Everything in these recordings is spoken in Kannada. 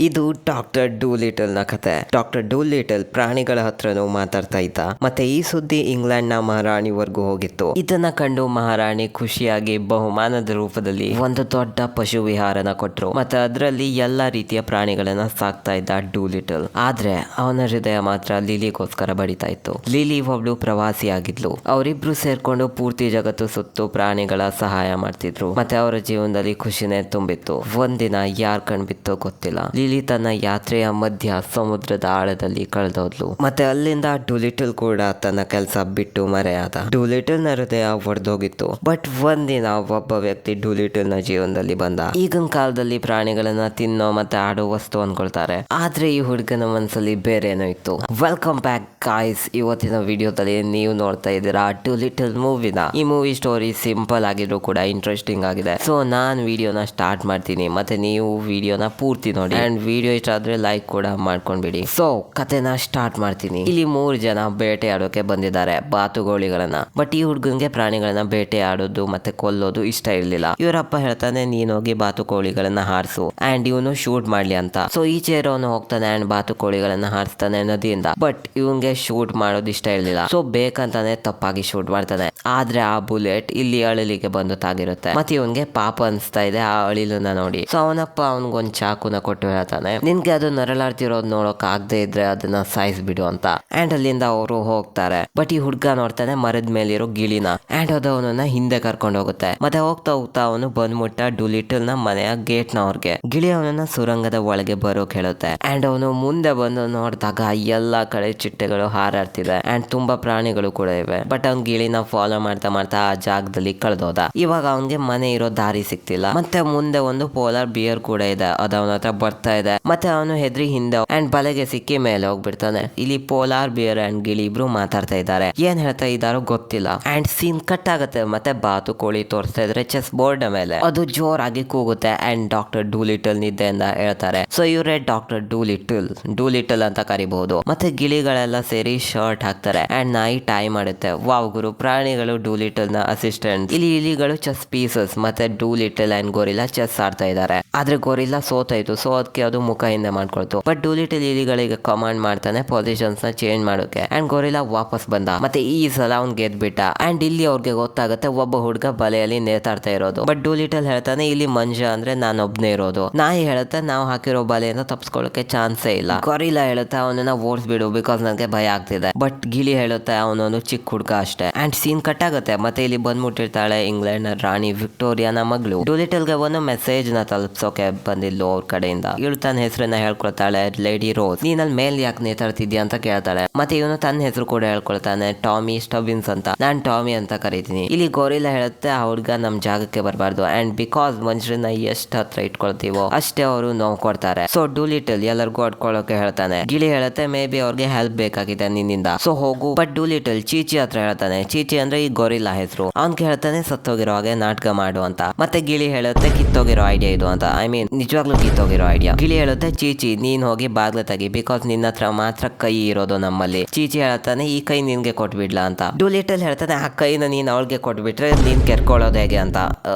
ಇದು ಡಾಕ್ಟರ್ ಡೂಲಿಟಲ್ ನ ಕತೆ. ಡಾಕ್ಟರ್ ಡೂಲಿಟಲ್ ಪ್ರಾಣಿಗಳ ಹತ್ರನೂ ಮಾತಾಡ್ತಾ ಇದ್ದ. ಮತ್ತೆ ಈ ಸುದ್ದಿ ಇಂಗ್ಲೆಂಡ್ ನ ಮಹಾರಾಣಿವರೆಗೂ ಹೋಗಿತ್ತು. ಇದನ್ನ ಕಂಡು ಮಹಾರಾಣಿ ಖುಷಿಯಾಗಿ ಬಹುಮಾನದ ರೂಪದಲ್ಲಿ ಒಂದು ದೊಡ್ಡ ಪಶು ವಿಹಾರನ ಕೊಟ್ರು. ಮತ್ತೆ ಅದರಲ್ಲಿ ಎಲ್ಲಾ ರೀತಿಯ ಪ್ರಾಣಿಗಳನ್ನ ಸಾಕ್ತಾ ಇದ್ದ ಡೂಲಿಟಲ್. ಆದ್ರೆ ಅವನ ಹೃದಯ ಮಾತ್ರ ಲಿಲಿಗೋಸ್ಕರ ಬಡಿತಾ ಇತ್ತು. ಲಿಲಿ ಒಬ್ಳು ಪ್ರವಾಸಿ ಆಗಿದ್ಲು. ಅವರಿಬ್ರು ಸೇರ್ಕೊಂಡು ಪೂರ್ತಿ ಜಗತ್ತು ಸುತ್ತು ಪ್ರಾಣಿಗಳ ಸಹಾಯ ಮಾಡ್ತಿದ್ರು. ಮತ್ತೆ ಅವರ ಜೀವನದಲ್ಲಿ ಖುಷಿನೇ ತುಂಬಿತ್ತು. ಒಂದಿನ ಯಾರ್ ಕಣ್ಬಿತ್ತೋ ಗೊತ್ತಿಲ್ಲ, ಲಿಲಿ ತನ್ನ ಯಾತ್ರೆಯ ಮಧ್ಯ ಸಮುದ್ರದ ಆಳದಲ್ಲಿ ಕಳೆದೋದ್ಲು. ಮತ್ತೆ ಅಲ್ಲಿಂದ ಡೂಲಿಟಲ್ ಕೂಡ ತನ್ನ ಕೆಲಸ ಬಿಟ್ಟು ಮರೆಯಾದ. ಡೂಲಿಟಲ್ ನ ಹೃದಯ ಒಡೆದೋಗಿತ್ತು. ಬಟ್ ಒಂದಿನ ಒಬ್ಬ ವ್ಯಕ್ತಿ ಡೂಲಿಟಲ್ ನ ಜೀವನದಲ್ಲಿ ಬಂದ. ಈಗಿನ ಕಾಲದಲ್ಲಿ ಪ್ರಾಣಿಗಳನ್ನ ತಿನ್ನೋ ಮತ್ತೆ ಆಡೋ ವಸ್ತು ಅನ್ಕೊಳ್ತಾರೆ, ಆದ್ರೆ ಈ ಹುಡುಗನ ಮನಸ್ಸಲ್ಲಿ ಬೇರೆನೋ ಇತ್ತು. Welcome back guys. ಇವತ್ತಿನ ವಿಡಿಯೋದಲ್ಲಿ ನೀವು ನೋಡ್ತಾ ಇದ್ದೀರಾ ಡೂಲಿಟಲ್ ಮೂವಿನ. ಈ ಮೂವಿ ಸ್ಟೋರಿ ಸಿಂಪಲ್ ಆಗಿದ್ರು ಕೂಡ ಇಂಟ್ರೆಸ್ಟಿಂಗ್ ಆಗಿದೆ. ಸೊ ನಾನು ವಿಡಿಯೋನ ಸ್ಟಾರ್ಟ್ ಮಾಡ್ತೀನಿ, ಮತ್ತೆ ನೀವು ವಿಡಿಯೋನ ಪೂರ್ತಿ ನೋಡಿ. ಅಂಡ್ ವಿಡಿಯೋ ಇಷ್ಟ ಆದ್ರೆ ಲೈಕ್ ಕೂಡ ಮಾಡ್ಕೊಂಡ್ಬಿಡಿ. ಸೊ ಕತೆನ ಸ್ಟಾರ್ಟ್ ಮಾಡ್ತೀನಿ. ಇಲ್ಲಿ 3 ಜನ ಬೇಟೆ ಆಡೋಕೆ ಬಂದಿದ್ದಾರೆ ಬಾತುಗೋಳಿಗಳನ್ನ. ಬಟ್ ಈ ಹುಡುಗನ್ಗೆ ಪ್ರಾಣಿಗಳನ್ನ ಬೇಟೆ ಆಡೋದು ಮತ್ತೆ ಕೊಲ್ಲೋದು ಇಷ್ಟ ಇರ್ಲಿಲ್ಲ. ಇವರಪ್ಪ ಹೇಳ್ತಾನೆ, ನೀನ್ ಹೋಗಿ ಬಾತುಕೋಳಿಗಳನ್ನ ಹಾರಿಸು ಅಂಡ್ ಇವನು ಶೂಟ್ ಮಾಡ್ಲಿ ಅಂತ. ಸೊ ಈಚೆ ಇರೋನು ಹೋಗ್ತಾನೆ ಅಂಡ್ ಬಾತುಕೋಳಿಗಳನ್ನ ಹಾರಿಸ್ತಾನೆ ನದಿಯಿಂದ. ಬಟ್ ಇವನ್ಗೆ ಶೂಟ್ ಮಾಡೋದು ಇಷ್ಟ ಇರ್ಲಿಲ್ಲ. ಸೊ ಬೇಕಂತಾನೆ ತಪ್ಪಾಗಿ ಶೂಟ್ ಮಾಡ್ತಾನೆ. ಆದ್ರೆ ಆ ಬುಲೆಟ್ ಇಲ್ಲಿ ಅಳಿಲಿಗೆ ಬಂದು ತಾಗಿರುತ್ತೆ. ಮತ್ತೆ ಇವನ್ಗೆ ಪಾಪ ಅನ್ಸ್ತಾ ಇದೆ ಆ ಅಳಿಲನ್ನ ನೋಡಿ. ಸೊ ಅವನಪ್ಪ ಅವನ್ಗೊಂದ್ ಚಾಕುನ ಕೊಟ್ಟು ಹೇಳ್ತಾನೆ, ನಿನ್ಗೆ ಅದು ನರಳಾಡ್ತಿರೋದು ನೋಡೋಕ್ ಆಗದೆ ಇದ್ರೆ ಅದನ್ನ ಸಾಯಿಸ್ಬಿಡು ಅಂತ. ಅಂಡ್ ಅಲ್ಲಿಂದ ಅವರು ಹೋಗ್ತಾರೆ. ಬಟ್ ಈ ಹುಡ್ಗ ನೋಡ್ತಾನೆ ಮರದ ಮೇಲಿರೋ ಗಿಳಿನ. ಅಂಡ್ ಅದು ಅವನನ್ನ ಹಿಂದೆ ಕರ್ಕೊಂಡು ಹೋಗುತ್ತೆ. ಮತ್ತೆ ಹೋಗ್ತಾ ಹೋಗ್ತಾ ಅವನು ಬಂದ್ಬಿಟ್ಟ ಡೂಲಿಟಲ್ ನ ಮನೆಯ ಗೇಟ್ ನ ಅವ್ರಿಗೆ. ಗಿಳಿ ಅವನನ್ನ ಸುರಂಗದ ಒಳಗೆ ಬರೋಕ್ ಹೇಳುತ್ತೆ. ಅಂಡ್ ಅವನು ಮುಂದೆ ಬಂದು ನೋಡಿದಾಗ ಎಲ್ಲಾ ಕಡೆ ಚಿಟ್ಟೆಗಳು ಹಾರಾಡ್ತಿದೆ ಅಂಡ್ ತುಂಬಾ ಪ್ರಾಣಿಗಳು ಕೂಡ ಇವೆ. ಬಟ್ ಅವ್ನ್ ಗಿಳಿನ ಫಾಲೋ ಮಾಡ್ತಾ ಮಾಡ್ತಾ ಆ ಜಾಗದಲ್ಲಿ ಕಳೆದೋದ. ಇವಾಗ ಅವನ್ಗೆ ಮನೆ ಇರೋ ದಾರಿ ಸಿಕ್ತಿಲ್ಲ. ಮತ್ತೆ ಮುಂದೆ ಒಂದು ಪೋಲಾರ್ ಬಿಯರ್ ಕೂಡ ಇದೆ, ಅದು ಅವನ ಹತ್ರ ಬರ್ತಾ ಇದೆ. ಮತ್ತೆ ಅವನು ಹೆದ್ರಿ ಹಿಂದೆ ಅಂಡ್ ಬಲೆಗೆ ಸಿಕ್ಕಿ ಮೇಲೆ ಹೋಗ್ಬಿಡ್ತಾನೆ. ಇಲ್ಲಿ ಪೋಲಾರ್ ಬಿಯರ್ ಅಂಡ್ ಗಿಳಿ ಇಬ್ರು ಮಾತಾಡ್ತಾ ಇದ್ದಾರೆ. ಏನ್ ಹೇಳ್ತಾ ಇದ್ದಾರೋ ಗೊತ್ತಿಲ್ಲ. ಅಂಡ್ ಸೀನ್ ಕಟ್ ಆಗುತ್ತೆ. ಮತ್ತೆ ಬಾತುಕೋಳಿ ತೋರಿಸ್ತಾ ಇದ್ರೆ ಚೆಸ್ ಬೋರ್ಡ್ ಮೇಲೆ ಅದು ಜೋರಾಗಿ ಕೂಗುತ್ತೆ. ಅಂಡ್ ಡಾಕ್ಟರ್ ಡೂಲಿಟಲ್ ನಿದ್ದೆಯಿಂದ ಹೇಳ್ತಾರೆ. ಸೊ ಇವರೇ ಡಾಕ್ಟರ್ ಡೂಲಿಟಲ್ ಅಂತ ಕರಿಬಹುದು. ಮತ್ತೆ ಗಿಳಿಗಳೆಲ್ಲ ಸೇರಿ ಶರ್ಟ್ ಹಾಕ್ತಾರೆ ಅಂಡ್ ನಾಯಿ ಟೈ ಮಾಡುತ್ತೆ. ವಾವ್ ಗುರು, ಪ್ರಾಣಿಗಳು ಡೂಲಿಟಲ್ ನ ಅಸಿಸ್ಟೆಂಟ್. ಇಲ್ಲಿ ಇಲಿಗಳು ಚೆಸ್ ಪೀಸಸ್. ಮತ್ತೆ ಡೂಲಿಟಲ್ ಅಂಡ್ ಗೊರಿಲ್ಲಾ ಚೆಸ್ ಆಡ್ತಾ ಇದ್ದಾರೆ. ಆದ್ರೆ ಗೊರಿಲ್ಲಾ ಸೋತಾಯ್ತು. ಸೊ ಅದಕ್ಕೆ ಅದು ಮುಖ ಹಿಂದೆ ಮಾಡ್ಕೊಳ್ತು. ಬಟ್ ಡೂಲಿಟಲ್ ಇಲಿಗಳಿಗೆ ಕಮಾಂಡ್ ಮಾಡ್ತಾನೆ ಪೊಸಿಷನ್ಸ್ ನ ಚೇಂಜ್ ಮಾಡೋಕೆ. ಅಂಡ್ ಗೊರಿಲ್ಲಾ ವಾಪಸ್ ಬಂದ. ಮತ್ತೆ ಈ ಸಲ ಅವ್ನ್ ಗೆದ್ಬಿಟ್ಟ. ಅಂಡ್ ಇಲ್ಲಿ ಅವ್ರಿಗೆ ಗೊತ್ತಾಗುತ್ತೆ ಒಬ್ಬ ಹುಡುಗ ಬಲೆಯಲ್ಲಿ ನೇತಾಡ್ತಾ ಇರೋದು. ಬಟ್ ಡೂಲಿಟಲ್ ಹೇಳ್ತಾನೆ, ಇಲ್ಲಿ ಮನುಷ್ಯ ಅಂದ್ರೆ ನಾನು ಒಬ್ನೇ ಇರೋದು. ನಾಯಿ ಹೇಳುತ್ತೆ, ನಾವು ಹಾಕಿರೋ ಬಲೆಯಿಂದ ತಪ್ಪಿಸ್ಕೊಳ್ಳೋಕೆ ಚಾನ್ಸೇ ಇಲ್ಲ. ಗೊರಿಲ್ಲಾ ಹೇಳುತ್ತೆ, ಅವನನ್ನ ಓಡಿಸ್ಬಿಡು ಬಿಕಾಸ್ ನನಗೆ ಭಯ ಆಗ್ತಿದೆ. ಬಟ್ ಗಿಳಿ ಹೇಳುತ್ತೆ, ಅವನೊಂದು ಚಿಕ್ಕ ಹುಡುಗ ಅಷ್ಟೇ. ಅಂಡ್ ಸೀನ್ ಕಟ್ ಆಗುತ್ತೆ. ಮತ್ತೆ ಇಲ್ಲಿ ಬಂದ್ಬಿಟ್ಟಿರ್ತಾಳೆ ಇಂಗ್ಲೆಂಡ್ ನ ರಾಣಿ ವಿಕ್ಟೋರಿಯಾನ ಮಗಳು. ಡೂಲಿಟಲ್ಗೆ ಒಂದು ಮೆಸೇಜ್ ನ ತಲುಪಿಸೋಕೆ ಬಂದಿದ್ಲು ಅವ್ರ ಕಡೆಯಿಂದ. ಇವಳು ತನ್ನ ಹೆಸರನ್ನ ಹೇಳ್ಕೊಳ್ತಾಳೆ, ಲೇಡಿ ರೋಸ್. ನೀನ್ ಅಲ್ಲಿ ಮೇಲ್ ಯಾಕೆ ನೇತಾಡ್ತಿದ್ಯಾ ಅಂತ ಕೇಳ್ತಾಳೆ. ಮತ್ತೆ ಇವನು ತನ್ನ ಹೆಸರು ಕೂಡ ಹೇಳ್ಕೊಳ್ತಾನೆ, ಟಾಮಿ ಸ್ಟಬಿನ್ಸ್ ಅಂತ. ನಾನ್ ಟಾಮಿ ಅಂತ ಕರಿತೀನಿ. ಇಲ್ಲಿ ಗೊರಿಲ್ಲಾ ಹೇಳುತ್ತೆ, ಆ ಹುಡ್ಗ ನಮ್ ಜಾಗಕ್ಕೆ ಬರಬಾರ್ದು. ಅಂಡ್ ಬಿಕಾಸ್ ಮನುಷ್ಯರನ್ನ ಎಷ್ಟು ಹತ್ರ ಇಟ್ಕೊಳ್ತೀವೋ ಅಷ್ಟೇ ಅವರು ನೋವು ಕೊಡ್ತಾರೆ. ಸೊ ಡೂಲಿಟಲ್ ಎಲ್ಲರಿಗೂ ಅಡ್ಕೊಳ್ಳೋಕೆ ಹೇಳ್ತಾನೆ. ಗಿಳಿ ಹೇಳುತ್ತೆ, ಮೇ ಬಿ ಅವ್ರಿಗೆ ಹೆಲ್ಪ್ ಬೇಕಾಗಿದೆ ನಿನ್ನಿಂದ, ಸೊ ಹೋಗು. ಬಟ್ ಡೂಲಿಟಲ್ ಚೀಚಿ ಹತ್ರ ಹೇಳ್ತಾನೆ. ಚೀಚಿ ಅಂದ್ರೆ ಈ ಗೊರಿಲ್ಲಾ ಹೆಸರು. ಅವ್ನ್ ಹೇಳ್ತಾನೆ, ಸತ್ತೋಗಿರೋ ಹಾಗೆ ನಾಟಕ ಮಾಡು ಅಂತ. ಮತ್ತೆ ಗಿಳಿ ಹೇಳುತ್ತೆ, ಕಿತ್ತೋಗಿರೋ ಐಡಿಯಾ ಇದು ಅಂತ. ಐ ಮೀನ್ ನಿಜವಾಗ್ಲೂ ಕಿತ್ತೋಗಿರೋ ಐಡಿಯಾ. ಗಿಳಿ ಹೇಳುತ್ತೆ, ಚೀಚಿ ನೀನ್ ಹೋಗಿ ಬಾಗ್ಲ ತೆಗಿ ಬಿಕಾಸ್ ನಿನ್ನ ಹತ್ರ ಮಾತ್ರ ಕೈ ಇರೋದು ನಮ್ಮಲ್ಲಿ. ಚೀಚಿ ಹೇಳ್ತಾನೆ, ಈ ಕೈ ನಿನ್ಗೆ ಕೊಟ್ಬಿಡ್ಲಾ ಅಂತ. ಡೂಲಿಟಲ್ ಹೇಳ್ತಾನೆ, ಆ ಕೈನ ನೀನ್ ಅವಳಿಗೆ ಕೊಟ್ಬಿಟ್ರೆ ನೀನ್ ಕೆರ್ಕೊಳ್ಳೋದು ಹೇಗೆ ಅಂತ.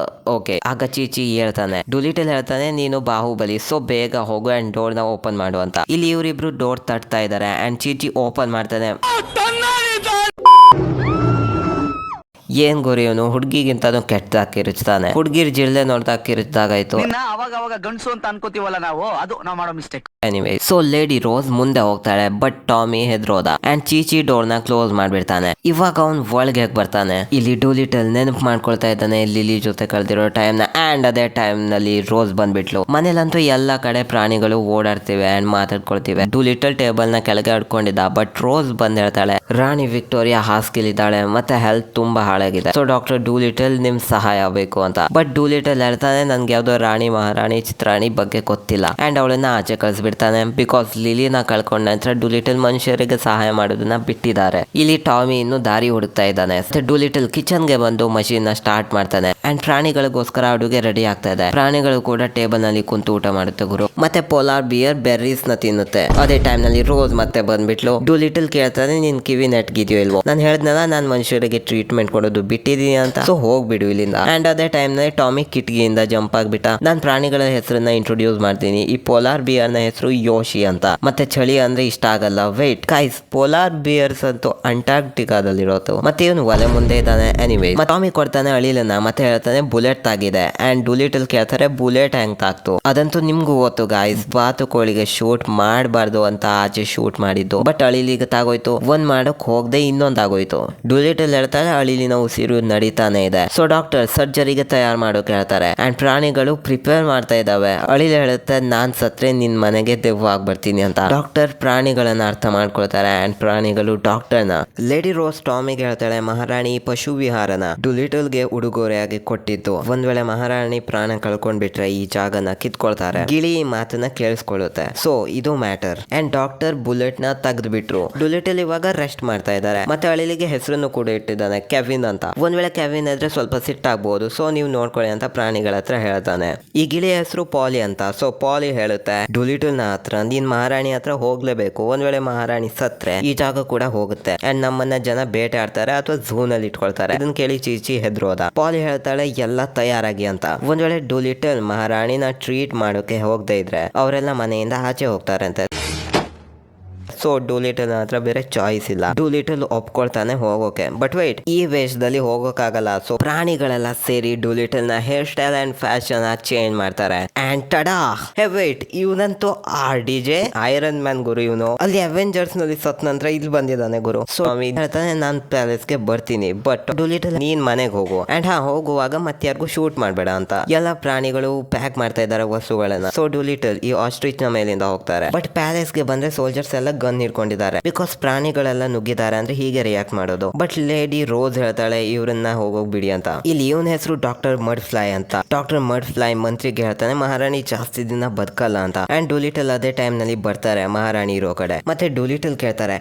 ಓಕೆ. ಆಗ ಚೀಚಿ ಹೇಳ್ತಾನೆ, ಡೂಲಿಟಲ್ ಹೇಳ್ತಾನೆ, ನೀನು ಬಾಹುಬಲಿ, ಸೊ ಬೇಗ ಹೋಗು ಅಂಡ್ ಡೋರ್ ನ ಓಪನ್ ಮಾಡು ಅಂತ. ಇಲ್ಲಿ ಇವರಿಬ್ರು ಡೋರ್ ತಟ್ತಾ ಇದಾರೆ ಅಂಡ್ ಚೀಚಿ ಓಪನ್ ಮಾಡ್ತಾನೆ. ಏನ್ ಗೊರಿ, ಅವನು ಹುಡ್ಗಿಗಿಂತ ಕೆಟ್ಟದಾಗ ಕಿರುಚ್ತಾನೆ. ಹುಡ್ಗಿರ್ ಜಿಲ್ಲೆ ನೋಡ್ತಾ ಕಿರುಚ್ದಾಗಾಯ್ತು. ಅವಾಗ ಗಂಡಸು ಅಂತ ಅನ್ಕೋತೀವಲ್ಲ ನಾವು, ಅದು ನಾವು ಮಾಡೋ mistake. Anyway, so lady rose ಮುಂದೆ ಹೋಗ್ತಾಳೆ. ಬಟ್ ಟಾಮಿ ಹೆದ್ರೋದ ಅಂಡ್ ಚೀಚಿ ಡೋರ್ ನ ಕ್ಲೋಸ್ ಮಾಡ್ಬಿಡ್ತಾನೆ. ಇವಾಗ ಅವ್ನ್ ಒಳಗೆ ಬರ್ತಾನೆ. ಇಲ್ಲಿ ಡೂಲಿಟಲ್ ನೆನಪು ಮಾಡ್ಕೊಳ್ತಾ ಇದ್ದಾನೆ ಲಿಲಿ ಜೊತೆ ಕಳೆದಿರೋ ಟೈಮ್ ನ. ಅಂಡ್ ಅದೇ ಟೈಮ್ ನಲ್ಲಿ ರೋಸ್ ಬಂದ್ಬಿಟ್ಲು. ಮನೇಲಂತೂ ಎಲ್ಲಾ ಕಡೆ ಪ್ರಾಣಿಗಳು ಓಡಾಡ್ತಿವೆ ಅಂಡ್ ಮಾತಾಡ್ಕೊಳ್ತಿವೆ. ಡೂಲಿಟಲ್ ಟೇಬಲ್ ನ ಕೆಳಗೆ ಅಡ್ಕೊಂಡಿದ್ದ. ಬಟ್ ರೋಸ್ ಬಂದ್ ಹೇಳ್ತಾಳೆ, ರಾಣಿ ವಿಕ್ಟೋರಿಯಾ ಹಾಸ್ಕಿಲಿದ್ದಾಳೆ ಮತ್ತೆ ಹೆಲ್ತ್ ತುಂಬಾ ಹಾಳಾಗಿದೆ. ಸೊ ಡಾಕ್ಟರ್ ಡೂಲಿಟಲ್ ನಿಮ್ ಸಹಾಯ ಬೇಕು ಅಂತ. ಬಟ್ ಡೂಲಿಟಲ್ ಹೇಳ್ತಾನೆ, ನನ್ಗೆ ಯಾವ್ದೋ ರಾಣಿ ಮಹಾರಾಣಿ ಚಿತ್ರಾಣಿ ಬಗ್ಗೆ ಗೊತ್ತಿಲ್ಲ. ಅಂಡ್ ಅವಳನ್ನ ಆಚೆ ಕಳಿಸ್ಬಿಡ್ತಾನೆ. ಬಿಕಾಸ್ ಲಿಲಿನ ಕಳ್ಕೊಂಡ ನಂತರ ಡೂಲಿಟಲ್ ಮನುಷ್ಯರಿಗೆ ಸಹಾಯ ಮಾಡೋದನ್ನ ಬಿಟ್ಟಿದ್ದಾರೆ. ಇಲ್ಲಿ ಟಾಮಿ ಇನ್ನು ದಾರಿ ಹುಡುಕ್ತಾ ಇದ್ದಾನೆ. ಡೂಲಿಟಲ್ ಕಿಚನ್ ಗೆ ಬಂದು ಮಷೀನ್ ನ ಸ್ಟಾರ್ಟ್ ಮಾಡ್ತಾನೆ. ಅಂಡ್ ಪ್ರಾಣಿಗಳಿಗೋಸ್ಕರ ಅಡುಗೆ ರೆಡಿ ಆಗ್ತಾ ಇದೆ. ಪ್ರಾಣಿಗಳು ಕೂಡ ಟೇಬಲ್ ನಲ್ಲಿ ಕುಂತು ಊಟ ಮಾಡುತ್ತೆ ಗುರು. ಮತ್ತೆ ಪೋಲಾರ್ ಬಿಯರ್ ಬೆರ್ರೀಸ್ ನ ತಿನ್ನುತ್ತೆ. ಅದೇ ಟೈಮ್ ನಲ್ಲಿ ರೋಸ್ ಮತ್ತೆ ಬಂದ್ಬಿಟ್ಲು. ಡೂಲಿಟಲ್ ಕೇಳ್ತಾನೆ, ನಿನ್ ಕಿವಿ ನೆಟ್ಗಿದ್ಯೋ ಇಲ್ವೋ? ನಾನು ಹೇಳ್ದಲ್ಲ, ನಾನ್ ಮನುಷ್ಯರಿಗೆ ಟ್ರೀಟ್ಮೆಂಟ್ ಕೊಡೋದು ಕೊಡೋದು ಬಿಟ್ಟಿದೀನಿ ಅಂತ, ಸೊ ಹೋಗ್ಬಿಡು ಇಲ್ಲಿಂದ. ಅಂಡ್ ಅದೇ ಟೈಮ್ ನಲ್ಲಿ ಟಾಮಿ ಕಿಟಕಿಯಿಂದ ಜಂಪ್ ಆಗ್ಬಿಟ್ಟ. ನಾನ್ ಪ್ರಾಣಿಗಳ ಹೆಸರನ್ನ ಇಂಟ್ರೊಡ್ಯೂಸ್ ಮಾಡ್ತೀನಿ. ಈ ಪೋಲಾರ್ ಬಿಯರ್ ನ ಹೆಸರು ಯೋಶಿ ಅಂತ. ಮತ್ತೆ ಚಳಿ ಅಂದ್ರೆ ಇಷ್ಟ ಆಗಲ್ಲ. ವೇಟ್ ಗೈಸ್, ಪೋಲಾರ್ ಬಿಯರ್ಸ್ ಅಂತೂ ಅಂಟಾರ್ಟಿಕಾದಲ್ಲಿರೋದು. ಮತ್ತೆ ಇವನು ಒಲೆ ಮುಂದೆ ಇದ್ದಾನೆ. ಎನಿವೇ ಟಾಮಿ ಕೊಡ್ತಾನೆ ಅಳಿಲನ್ನ, ಮತ್ತೆ ಹೇಳ್ತಾನೆ ಬುಲೆಟ್ ತಾಗಿದೆ. ಅಂಡ್ ಡೂಲಿಟಲ್ ಕೇಳ್ತಾರೆ ಬುಲೆಟ್ ಹೆಂಗ್ ತಾಕ್ತು. ಅದಂತೂ ನಿಮ್ಗೂ ಗೊತ್ತು ಗಾಯ್ಸ್, ಬಾತುಕೋಳಿಗೆ ಶೂಟ್ ಮಾಡಬಾರ್ದು ಅಂತ ಆಚೆ ಶೂಟ್ ಮಾಡಿದ್ದು. ಬಟ್ ಅಳಿಲಿಗೆ ತಾಗೋಯ್ತು. ಒಂದ್ ಮಾಡಕ್ ಹೋಗದೆ ಇನ್ನೊಂದ್ ಆಗೋಯ್ತು. ಡೂಲಿಟಲ್ ಹೇಳ್ತಾರೆ ಅಳಿಲಿನ ಉಸಿರು ನಡೀತಾನೆ ಇದೆ. ಸೊ ಡಾಕ್ಟರ್ ಸರ್ಜರಿಗೆ ತಯಾರು ಮಾಡೋಕೆ ಹೇಳ್ತಾರೆ. ಅಂಡ್ ಪ್ರಾಣಿಗಳು ಪ್ರಿಪೇರ್ ಮಾಡ್ತಾ ಇದಾವೆ. ಅಳಿಲ್ ಹೇಳುತ್ತೆ ನಾನ್ ಸತ್ರೆ ನಿನ್ ಮನೆಗೆ ದೆವ್ವ ಆಗಿ ಬರ್ತೀನಿ ಅಂತ. ಡಾಕ್ಟರ್ ಪ್ರಾಣಿಗಳನ್ನ ಅರ್ಥ ಮಾಡ್ಕೊಳ್ತಾರೆ. ಅಂಡ್ ಪ್ರಾಣಿಗಳು ಡಾಕ್ಟರ್ನ. ಲೇಡಿ ರೋಸ್ ಟಾಮಿಗೆ ಹೇಳ್ತಾಳೆ ಮಹಾರಾಣಿ ಪಶು ವಿಹಾರನ ಡೂಲಿಟಲ್ಗೆ ಉಡುಗೊರೆಯಾಗಿ ಕೊಟ್ಟಿದ್ದು. ಒಂದ್ ವೇಳೆ ಮಹಾರಾಣಿ ಪ್ರಾಣ ಕಳ್ಕೊಂಡ್ಬಿಟ್ರೆ ಈ ಜಾಗನ ಕಿತ್ಕೊಳ್ತಾರೆ. ಗಿಳಿ ಈ ಮಾತನ್ನ ಕೇಳಿಸ್ಕೊಳ್ಳುತ್ತೆ. ಸೊ ಇದು ಮ್ಯಾಟರ್. ಅಂಡ್ ಡಾಕ್ಟರ್ ಬುಲೆಟ್ ನ ತೆಗೆದು ಬಿಟ್ರು. ಡೂಲಿಟಲ್ ಇವಾಗ ರೆಸ್ಟ್ ಮಾಡ್ತಾ ಇದ್ದಾರೆ. ಮತ್ತೆ ಅಳಿಲಿಗೆ ಹೆಸರನ್ನು ಕೂಡ ಇಟ್ಟಿದ್ದಾನೆ, ಕೆವಿನ್ ಅಂತ. ಒಂದ್ ವೇಳೆ ಕೆವಿನ್ ಇದ್ರೆ ಸ್ವಲ್ಪ ಸಿಟ್ಟಾಗ್ಬಹುದು, ಸೊ ನೀವು ನೋಡ್ಕೊಳ್ಳಿ ಅಂತ ಪ್ರಾಣಿಗಳ ಹತ್ರ ಹೇಳ್ತಾನೆ. ಈ ಗಿಳಿಯ ಹೆಸರು ಪಾಲಿ ಅಂತ. ಸೊ ಪಾಲಿ ಹೇಳುತ್ತೆ ಡೂಲಿಟಲ್ ನ ಹತ್ರ ನೀನ್ ಮಹಾರಾಣಿ ಹತ್ರ ಹೋಗ್ಲೇಬೇಕು. ಒಂದ್ ವೇಳೆ ಮಹಾರಾಣಿ ಸತ್ರೆ ಈ ಜಾಗ ಕೂಡ ಹೋಗುತ್ತೆ. ಅಂಡ್ ನಮ್ಮನ್ನ ಜನ ಬೇಟೆ ಆಡ್ತಾರೆ ಅಥವಾ ಝೂ ನಲ್ಲಿ ಇಟ್ಕೊಳ್ತಾರೆ. ಇದನ್ನ ಕೇಳಿ ಚೀಚಿ ಹೆದ್ರೋದ. ಪಾಲಿ ಹೇಳ್ತಾಳೆ ಎಲ್ಲ ತಯಾರಾಗಿ ಅಂತ. ಒಂದ್ ವೇಳೆ ಡೂಲಿಟಲ್ ಮಹಾರಾಣಿನ ಟ್ರೀಟ್ ಮಾಡೋಕೆ ಹೋಗದೆ ಇದ್ರೆ ಅವರೆಲ್ಲ ಮನೆಯಿಂದ ಆಚೆ ಹೋಗ್ತಾರೆ ಅಂತ. ಸೊ ಡೂಲಿಟಲ್ ಹತ್ರ ಬೇರೆ ಚಾಯ್ಸ್ ಇಲ್ಲ. ಡೂಲಿಟಲ್ ಒಪ್ಕೊಳ್ತಾನೆ ಹೋಗೋಕೆ. ಬಟ್ ವೈಟ್, ಈ ವೇಷದಲ್ಲಿ ಹೋಗೋಕ್ಕಾಗಲ್ಲ. ಸೊ ಪ್ರಾಣಿಗಳೆಲ್ಲ ಸೇರಿ ಡೂಲಿಟಲ್ ನ hair style and fashion change ಮಾಡ್ತಾರೆ. ಅಂಡ್ ಟಡಾ, ಹೇ ವೈಟ್, ಇವನಂತೂ RDJ ಐರನ್ ಮ್ಯಾನ್ ಗುರು. ಇವನು ಅಲ್ಲಿ ಅವೆಂಜರ್ಸ್ ನಲ್ಲಿ ಸತ್ ನಂತರ ಇಲ್ಲಿ ಬಂದಿದ್ದಾನೆ ಗುರು. ಸೊ ಹೇಳ್ತಾನೆ ನಾನ್ ಪ್ಯಾಲೇಸ್ ಗೆ ಬರ್ತೀನಿ, ಬಟ್ ಡೂಲಿಟಲ್ ನೀನ್ ಮನೆಗೆ ಹೋಗು. ಅಂಡ್ ಹೋಗುವಾಗ ಮತ್ತೆ ಯಾರಿಗೂ ಶೂಟ್ ಮಾಡ್ಬೇಡ ಅಂತ. ಎಲ್ಲ ಪ್ರಾಣಿಗಳು ಪ್ಯಾಕ್ ಮಾಡ್ತಾ ಇದ್ದಾರೆ ವಸ್ತುಗಳನ್ನ. ಸೊ ಡೂಲಿಟಲ್ ಈ ಆಸ್ಟ್ರಿಚ್ ನ ಮೇಲಿಂದ ಹೋಗ್ತಾರೆ. ಬಟ್ ಪ್ಯಾಲೇಸ್ ಗೆ ಬಂದ್ರೆ ಸೋಲ್ಜರ್ಸ್ ಎಲ್ಲ ಗನ್ ಹಿಡ್ಕೊಂಡಿದ್ದಾರೆ. ಬಿಕಾಸ್ ಪ್ರಾಣಿಗಳೆಲ್ಲ ನುಗ್ಗಿದ್ದಾರೆ ಅಂದ್ರೆ ಹೀಗೆ ರಿಯಾಕ್ಟ್ ಮಾಡೋದು. ಬಟ್ ಲೇಡಿ ರೋಸ್ ಹೇಳ್ತಾಳೆ ಇವ್ರನ್ನ ಹೋಗೋಗ್ ಬಿಡಿ ಅಂತ. ಇಲ್ಲಿ ಇವನ ಹೆಸರು ಡಾಕ್ಟರ್ ಮಡ್ ಫ್ಲೈ ಅಂತ. ಡಾಕ್ಟರ್ ಮಡ್ ಫ್ಲೈ ಮಂತ್ರಿಗೆ ಹೇಳ್ತಾನೆ ಮಹಾರಾಣಿ ಜಾಸ್ತಿ ದಿನ ಬದುಕಲ್ಲ ಅಂತ. ಅಂಡ್ ಡೂಲಿಟಲ್ ಅದೇ ಟೈಮ್ ನಲ್ಲಿ ಬರ್ತಾರೆ ಮಹಾರಾಣಿ ಇರೋ ಕಡೆ. ಮತ್ತೆ ಡೂಲಿಟಲ್ ಕೇಳ್ತಾರೆ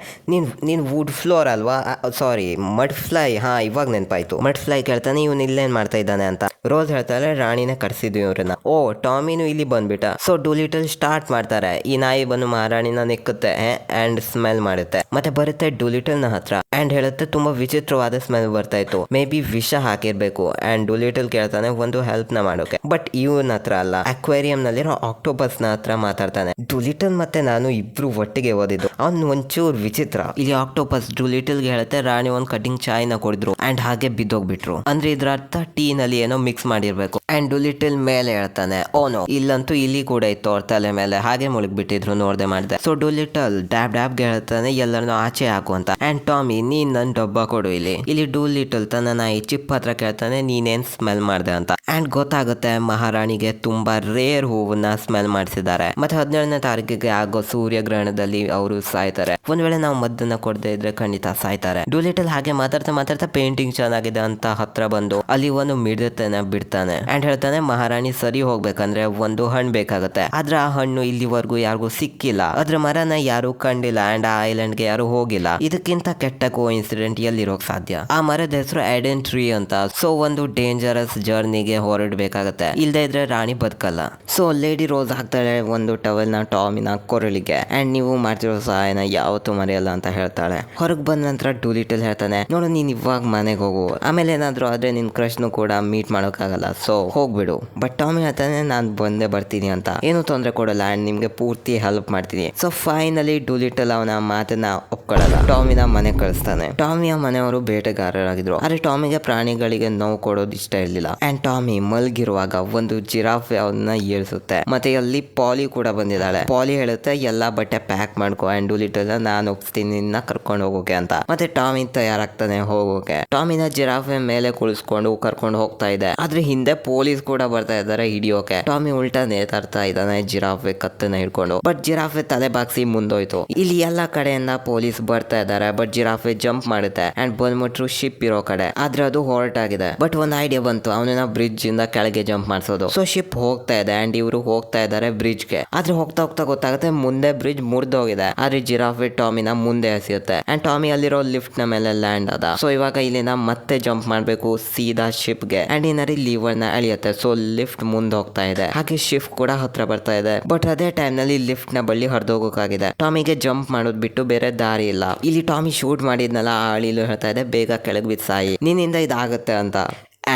ನೀನ್ ವುಡ್ ಫ್ಲೋರ್ ಅಲ್ವಾ, ಸಾರಿ ಮಡ್ ಫ್ಲೈ. ಹಾ ಇವಾಗ ನೆನಪಾಯ್ತು. ಮಡ್ ಫ್ಲೈ ಕೇಳ್ತಾನೆ ಇವನ್ ಇಲ್ಲೇನ್ ಮಾಡ್ತಾ ಇದ್ದಾನೆ ಅಂತ. ರೋಸ್ ಹೇಳ್ತಾಳೆ ರಾಣಿನ ಕರ್ಸಿದ್ವಿ ಇವ್ರನ್ನ. ಓ ಟಾಮಿನು ಇಲ್ಲಿ ಬಂದ್ಬಿಟ್ಟ. ಸೊ ಡೂಲಿಟಲ್ ಸ್ಟಾರ್ಟ್ ಮಾಡ್ತಾರೆ. ಈ ನಾಯಿ ಬಂದು ಮಹಾರಾಣಿನ ನೆಕ್ಕುತ್ತೆ ಅಂಡ್ ಸ್ಮೆಲ್ ಮಾಡುತ್ತೆ. ಮತ್ತೆ ಬರುತ್ತೆ ಡೂಲಿಟಲ್ ನ ಹತ್ರ ಅಂಡ್ ಹೇಳುತ್ತೆ ತುಂಬಾ ವಿಚಿತ್ರವಾದ ಸ್ಮೆಲ್ ಬರ್ತಾ ಇತ್ತು, ಮೇ ಬಿ ವಿಷ ಹಾಕಿರ್ಬೇಕು. ಅಂಡ್ ಡೂಲಿಟಲ್ ಕೇಳ್ತಾನೆ ಒಂದು ಹೆಲ್ಪ್ ನ ಮಾಡೋಕೆ. ಬಟ್ ಇವನ ಹತ್ರ ಅಲ್ಲ, ಅಕ್ವೇರಿಯಂ ನಲ್ಲಿರೋ ಆಕ್ಟೋಪಸ್ ನ ಹತ್ರ ಮಾತಾಡ್ತಾನೆ. ಡೂಲಿಟಲ್ ಮತ್ತೆ ನಾನು ಇಬ್ರು ಒಟ್ಟಿಗೆ ಓದಿದ್ದು. ಅವ್ನ್ ಒಂಚೂರು ವಿಚಿತ್ರ. ಇಲ್ಲಿ ಆಕ್ಟೋಪಸ್ ಡೂಲಿಟಲ್ ಗೆ ಹೇಳುತ್ತೆ ರಾಣಿ ಒಂದ್ ಕಟಿಂಗ್ ಚಾಯ್ನ ಕೊಡಿದ್ರು ಅಂಡ್ ಹಾಗೆ ಬಿದ್ದೋಗ್ಬಿಟ್ರು. ಅಂದ್ರೆ ಇದ್ರ ಅರ್ಥ ಟೀ ನಲ್ಲಿ ಏನೋ ಮಿಕ್ಸ್ ಮಾಡಿರ್ಬೇಕು. ಅಂಡ್ ಡೂಲಿಟಲ್ ಮೇಲೆ ಹೇಳ್ತಾನೆ ಓನೋ ಇಲ್ಲಂತೂ ಇಲ್ಲಿ ಕೂಡ ಇತ್ತು ಅವ್ರ ತಲೆ ಮೇಲೆ, ಹಾಗೆ ಮುಳುಗ್ಬಿಟ್ಟಿದ್ರು ನೋಡ್ದೆ ಮಾಡಿದೆ. ಸೊ ಡೂಲಿಟಲ್ ಡ್ಯಾಬ್ ಹೇಳ್ತಾನೆ ಎಲ್ಲರನ್ನು ಆಚೆ ಹಾಕು ಅಂತ. ಅಂಡ್ ಟಾಮಿ ನೀನ್ ನನ್ ಡಬ್ಬ ಕೊಡು ಇಲ್ಲಿ ಡೂಲಿಟಲ್ ತನ್ನ ನಾಯಿ ಚಿಪ್ ಹತ್ರ ಕೇಳ್ತಾನೆ ನೀನೇನ್ ಸ್ಮೆಲ್ ಮಾಡ್ದೆ ಅಂತ. ಅಂಡ್ ಗೊತ್ತಾಗುತ್ತೆ ಮಹಾರಾಣಿಗೆ ತುಂಬಾ ರೇರ್ ಹೂವನ್ನ ಸ್ಮೆಲ್ ಮಾಡಿಸಿದ್ದಾರೆ. ಮತ್ತೆ 17ನೇ ತಾರೀಕಿಗೆ ಆಗೋ ಸೂರ್ಯಗ್ರಹಣದಲ್ಲಿ ಅವರು ಸಾಯ್ತಾರೆ. ಒಂದ್ ವೇಳೆ ನಾವು ಮದ್ದನ್ನ ಕೊಡದೆ ಇದ್ರೆ ಖಂಡಿತ ಸಾಯ್ತಾರೆ. ಡೂಲಿಟಲ್ ಹಾಗೆ ಮಾತಾಡ್ತಾ ಪೇಂಟಿಂಗ್ ಚೆನ್ನಾಗಿದೆ ಅಂತ ಹತ್ರ ಬಂದು ಅಲ್ಲಿ ಒಂದು ಮಿಡತೆನ ಬಿಡ್ತಾನೆ. ಅಂಡ್ ಹೇಳ್ತಾನೆ ಮಹಾರಾಣಿ ಸರಿ ಹೋಗ್ಬೇಕಂದ್ರೆ ಒಂದು ಹಣ್ಣು ಬೇಕಾಗುತ್ತೆ. ಆದ್ರೆ ಆ ಹಣ್ಣು ಇಲ್ಲಿವರೆಗೂ ಯಾರಿಗೂ ಸಿಕ್ಕಿಲ್ಲ. ಅದ್ರ ಮರನ ಯಾರು ಕಂಡಿಲ್ಲ. ಅಂಡ್ ಆ ಐಲ್ಯಾಂಡ್ ಗೆ ಯಾರು ಹೋಗಿಲ್ಲ. ಇದಕ್ಕಿಂತ ಕೆಟ್ಟ ಕೋ ಇನ್ಸಿಡೆಂಟ್ ಎಲ್ಲಿರೋಕ್ ಸಾಧ್ಯ. ಆ ಮರದ ಹೆಸರು ಐಡನ್ ಟ್ರೀ ಅಂತ. ಸೊ ಒಂದು ಡೇಂಜರಸ್ ಜರ್ನಿಗೆ ಹೊರಡ್ಬೇಕಾಗತ್ತೆ, ಇಲ್ದೇ ಇದ್ರೆ ರಾಣಿ ಬದುಕಲ್ಲ. ಸೊ ಲೇಡಿ ರೋಸ್ ಹಾಕ್ತಾಳೆ ಒಂದು ಟವಲ್ ನ ಟಾಮಿನ ಕೊರಳಿಗೆ. ಅಂಡ್ ನೀವು ಮಾಡ್ತಿರೋ ಸಹಾಯನ ಯಾವತ್ತೂ ಮರೆಯಲ್ಲ ಅಂತ ಹೇಳ್ತಾಳೆ. ಹೊರಗ್ ಬಂದ ನಂತರ ಡೂಲಿಟಲ್ ಹೇಳ್ತಾನೆ ನೋಡು ನೀನ್ ಇವಾಗ ಮನೆಗೆ ಹೋಗು, ಆಮೇಲೆ ಏನಾದ್ರು ಆದ್ರೆ ನಿನ್ ಕ್ರಶ್ನು ಕೂಡ ಮೀಟ್ ಮಾಡೋಕ್ಕಾಗಲ್ಲ, ಸೊ ಹೋಗ್ಬಿಡು. ಬಟ್ ಟಾಮಿ ಹೇಳ್ತಾನೆ ನಾನ್ ಬಂದೇ ಬರ್ತೀನಿ ಅಂತ, ಏನು ತೊಂದರೆ ಕೊಡಲ್ಲ ಅಂಡ್ ನಿಮ್ಗೆ ಪೂರ್ತಿ ಹೆಲ್ಪ್ ಮಾಡ್ತೀನಿ. ಸೊ ಫೈನಲಿ ಡೂಲಿಟಲ್ ಅವನ ಮಾತನ್ನ ಒಪ್ಕೊಳ್ಳಲ್ಲ. ಟಾಮಿನ ಮನೆ ಕಳಿಸ್ತಾನೆ. ಟಾಮಿಯ ಮನೆಯವರು ಬೇಟೆಗಾರರಾಗಿದ್ರು. ಆದ್ರೆ ಟಾಮಿಗೆ ಪ್ರಾಣಿಗಳಿಗೆ ನೋವು ಕೊಡೋದು ಇಷ್ಟ ಇರ್ಲಿಲ್ಲ. ಅಂಡ್ ಟಾಮಿ ಮಲ್ಗಿರುವಾಗ ಒಂದು ಜಿರಾಫೆ ಅವನ್ನ ಏಳ್ಸುತ್ತೆ. ಮತ್ತೆ ಅಲ್ಲಿ ಪಾಲಿ ಕೂಡ ಬಂದಿದ್ದಾಳೆ. ಪಾಲಿ ಹೇಳುತ್ತೆ ಎಲ್ಲಾ ಬಟ್ಟೆ ಪ್ಯಾಕ್ ಮಾಡ್ಕೊ ಅಂಡ್ ಡೂಲಿಟಲ್ ನಾನು ಒಪ್ಸ್ತೀನಿ ನಿನ್ನ ಕರ್ಕೊಂಡು ಹೋಗೋಕೆ ಅಂತ. ಮತ್ತೆ ಟಾಮಿ ತಯಾರಾಗ್ತಾನೆ ಹೋಗೋಕೆ. ಟಾಮಿನ ಜಿರಾಫೆ ಮೇಲೆ ಕುಳಿಸ್ಕೊಂಡು ಕರ್ಕೊಂಡು ಹೋಗ್ತಾ ಇದೆ. ಆದ್ರೆ ಹಿಂದೆ ಪೊಲೀಸ್ ಕೂಡ ಬರ್ತಾ ಇದ್ದಾರೆ ಹಿಡಿಯೋಕೆ. ಟಾಮಿ ಉಲ್ಟಾ ನೇತಾಡ್ತಾ ಇದ್ದಾನೆ ಜಿರಾಫೆ ಕತ್ತನ್ನ ಹಿಡ್ಕೊಂಡು. ಬಟ್ ಜಿರಾಫೆ ತಲೆ ಬಾಗ್ಸಿ ಮುಂದೋಯ್ತು. ಇಲ್ಲಿ ಎಲ್ಲಾ ಕಡೆಯಿಂದ ಪೊಲೀಸ್ ಬರ್ತಾ ಇದ್ದಾರೆ. ಬಟ್ ಜಿರಾಫೆ ಜಂಪ್ ಮಾಡುತ್ತೆ ಅಂಡ್ ಬಂದ್ಬಿಟ್ರು ಶಿಪ್ ಇರೋ ಕಡೆ. ಆದ್ರೆ ಅದು ಹೊರಟಾಗಿದೆ. ಬಟ್ ಒಂದ್ ಐಡಿಯಾ ಬಂತು, ಅವನನ್ನ ಬ್ರಿಡ್ಜ್ ಇಂದ ಕೆಳಗೆ ಜಂಪ್ ಮಾಡಿಸೋದು. ಸೊ ಶಿಪ್ ಹೋಗ್ತಾ ಇದೆ ಅಂಡ್ ಇವರು ಹೋಗ್ತಾ ಇದ್ದಾರೆ ಬ್ರಿಡ್ಜ್ ಗೆ. ಆದ್ರೆ ಹೋಗ್ತಾ ಗೊತ್ತಾಗುತ್ತೆ ಮುಂದೆ ಬ್ರಿಡ್ಜ್ ಮುರಿದೋಗಿದೆ. ಆದ್ರೆ ಜಿರಾಫೆ ಟಾಮಿನ ಮುಂದೆ ಎಸೆಯುತ್ತೆ ಅಂಡ್ ಟಾಮಿ ಅಲ್ಲಿರೋ ಲಿಫ್ಟ್ ನ ಮೇಲೆ ಲ್ಯಾಂಡ್ ಆದ. ಸೊ ಇವಾಗ ಇಲ್ಲಿಂದ ಮತ್ತೆ ಜಂಪ್ ಮಾಡ್ಬೇಕು ಸೀದಾ ಶಿಪ್ ಗೆ. ಅಂಡ್ ಇನ್ನ ಕೆಳಗಡೆ ಲೀವರ್ ನ ಎಳೆಯುತ್ತೆ. ಸೊ ಲಿಫ್ಟ್ ಮುಂದೆ ಹೋಗ್ತಾ ಇದೆ. ಹಾಗೆ ಶಿಫ್ಟ್ ಕೂಡ ಹತ್ರ ಬರ್ತಾ ಇದೆ. ಬಟ್ ಅದೇ ಟೈಮ್ ನಲ್ಲಿ ಲಿಫ್ಟ್ ನ ಬಳಿ ಹರಿದೋಗೋಕಾಗಿದೆ. ಟಾಮಿಗೆ ಜಂಪ್ ಮಾಡೋದ್ ಬಿಟ್ಟು ಬೇರೆ ದಾರಿ ಇಲ್ಲ. ಇಲ್ಲಿ ಟಾಮಿ ಶೂಟ್ ಮಾಡಿದ್ನಲ್ಲ ಆ ಅಳಿಲು ಹೇಳ್ತಾ ಇದೆ, ಬೇಗ ಕೆಳಗೆ ಬಿದ್ದು ಸಾಯಿ, ನಿನ್ನಿಂದ ಇದಾಗುತ್ತೆ ಅಂತ.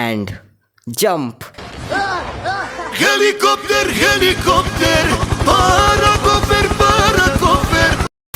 And jump.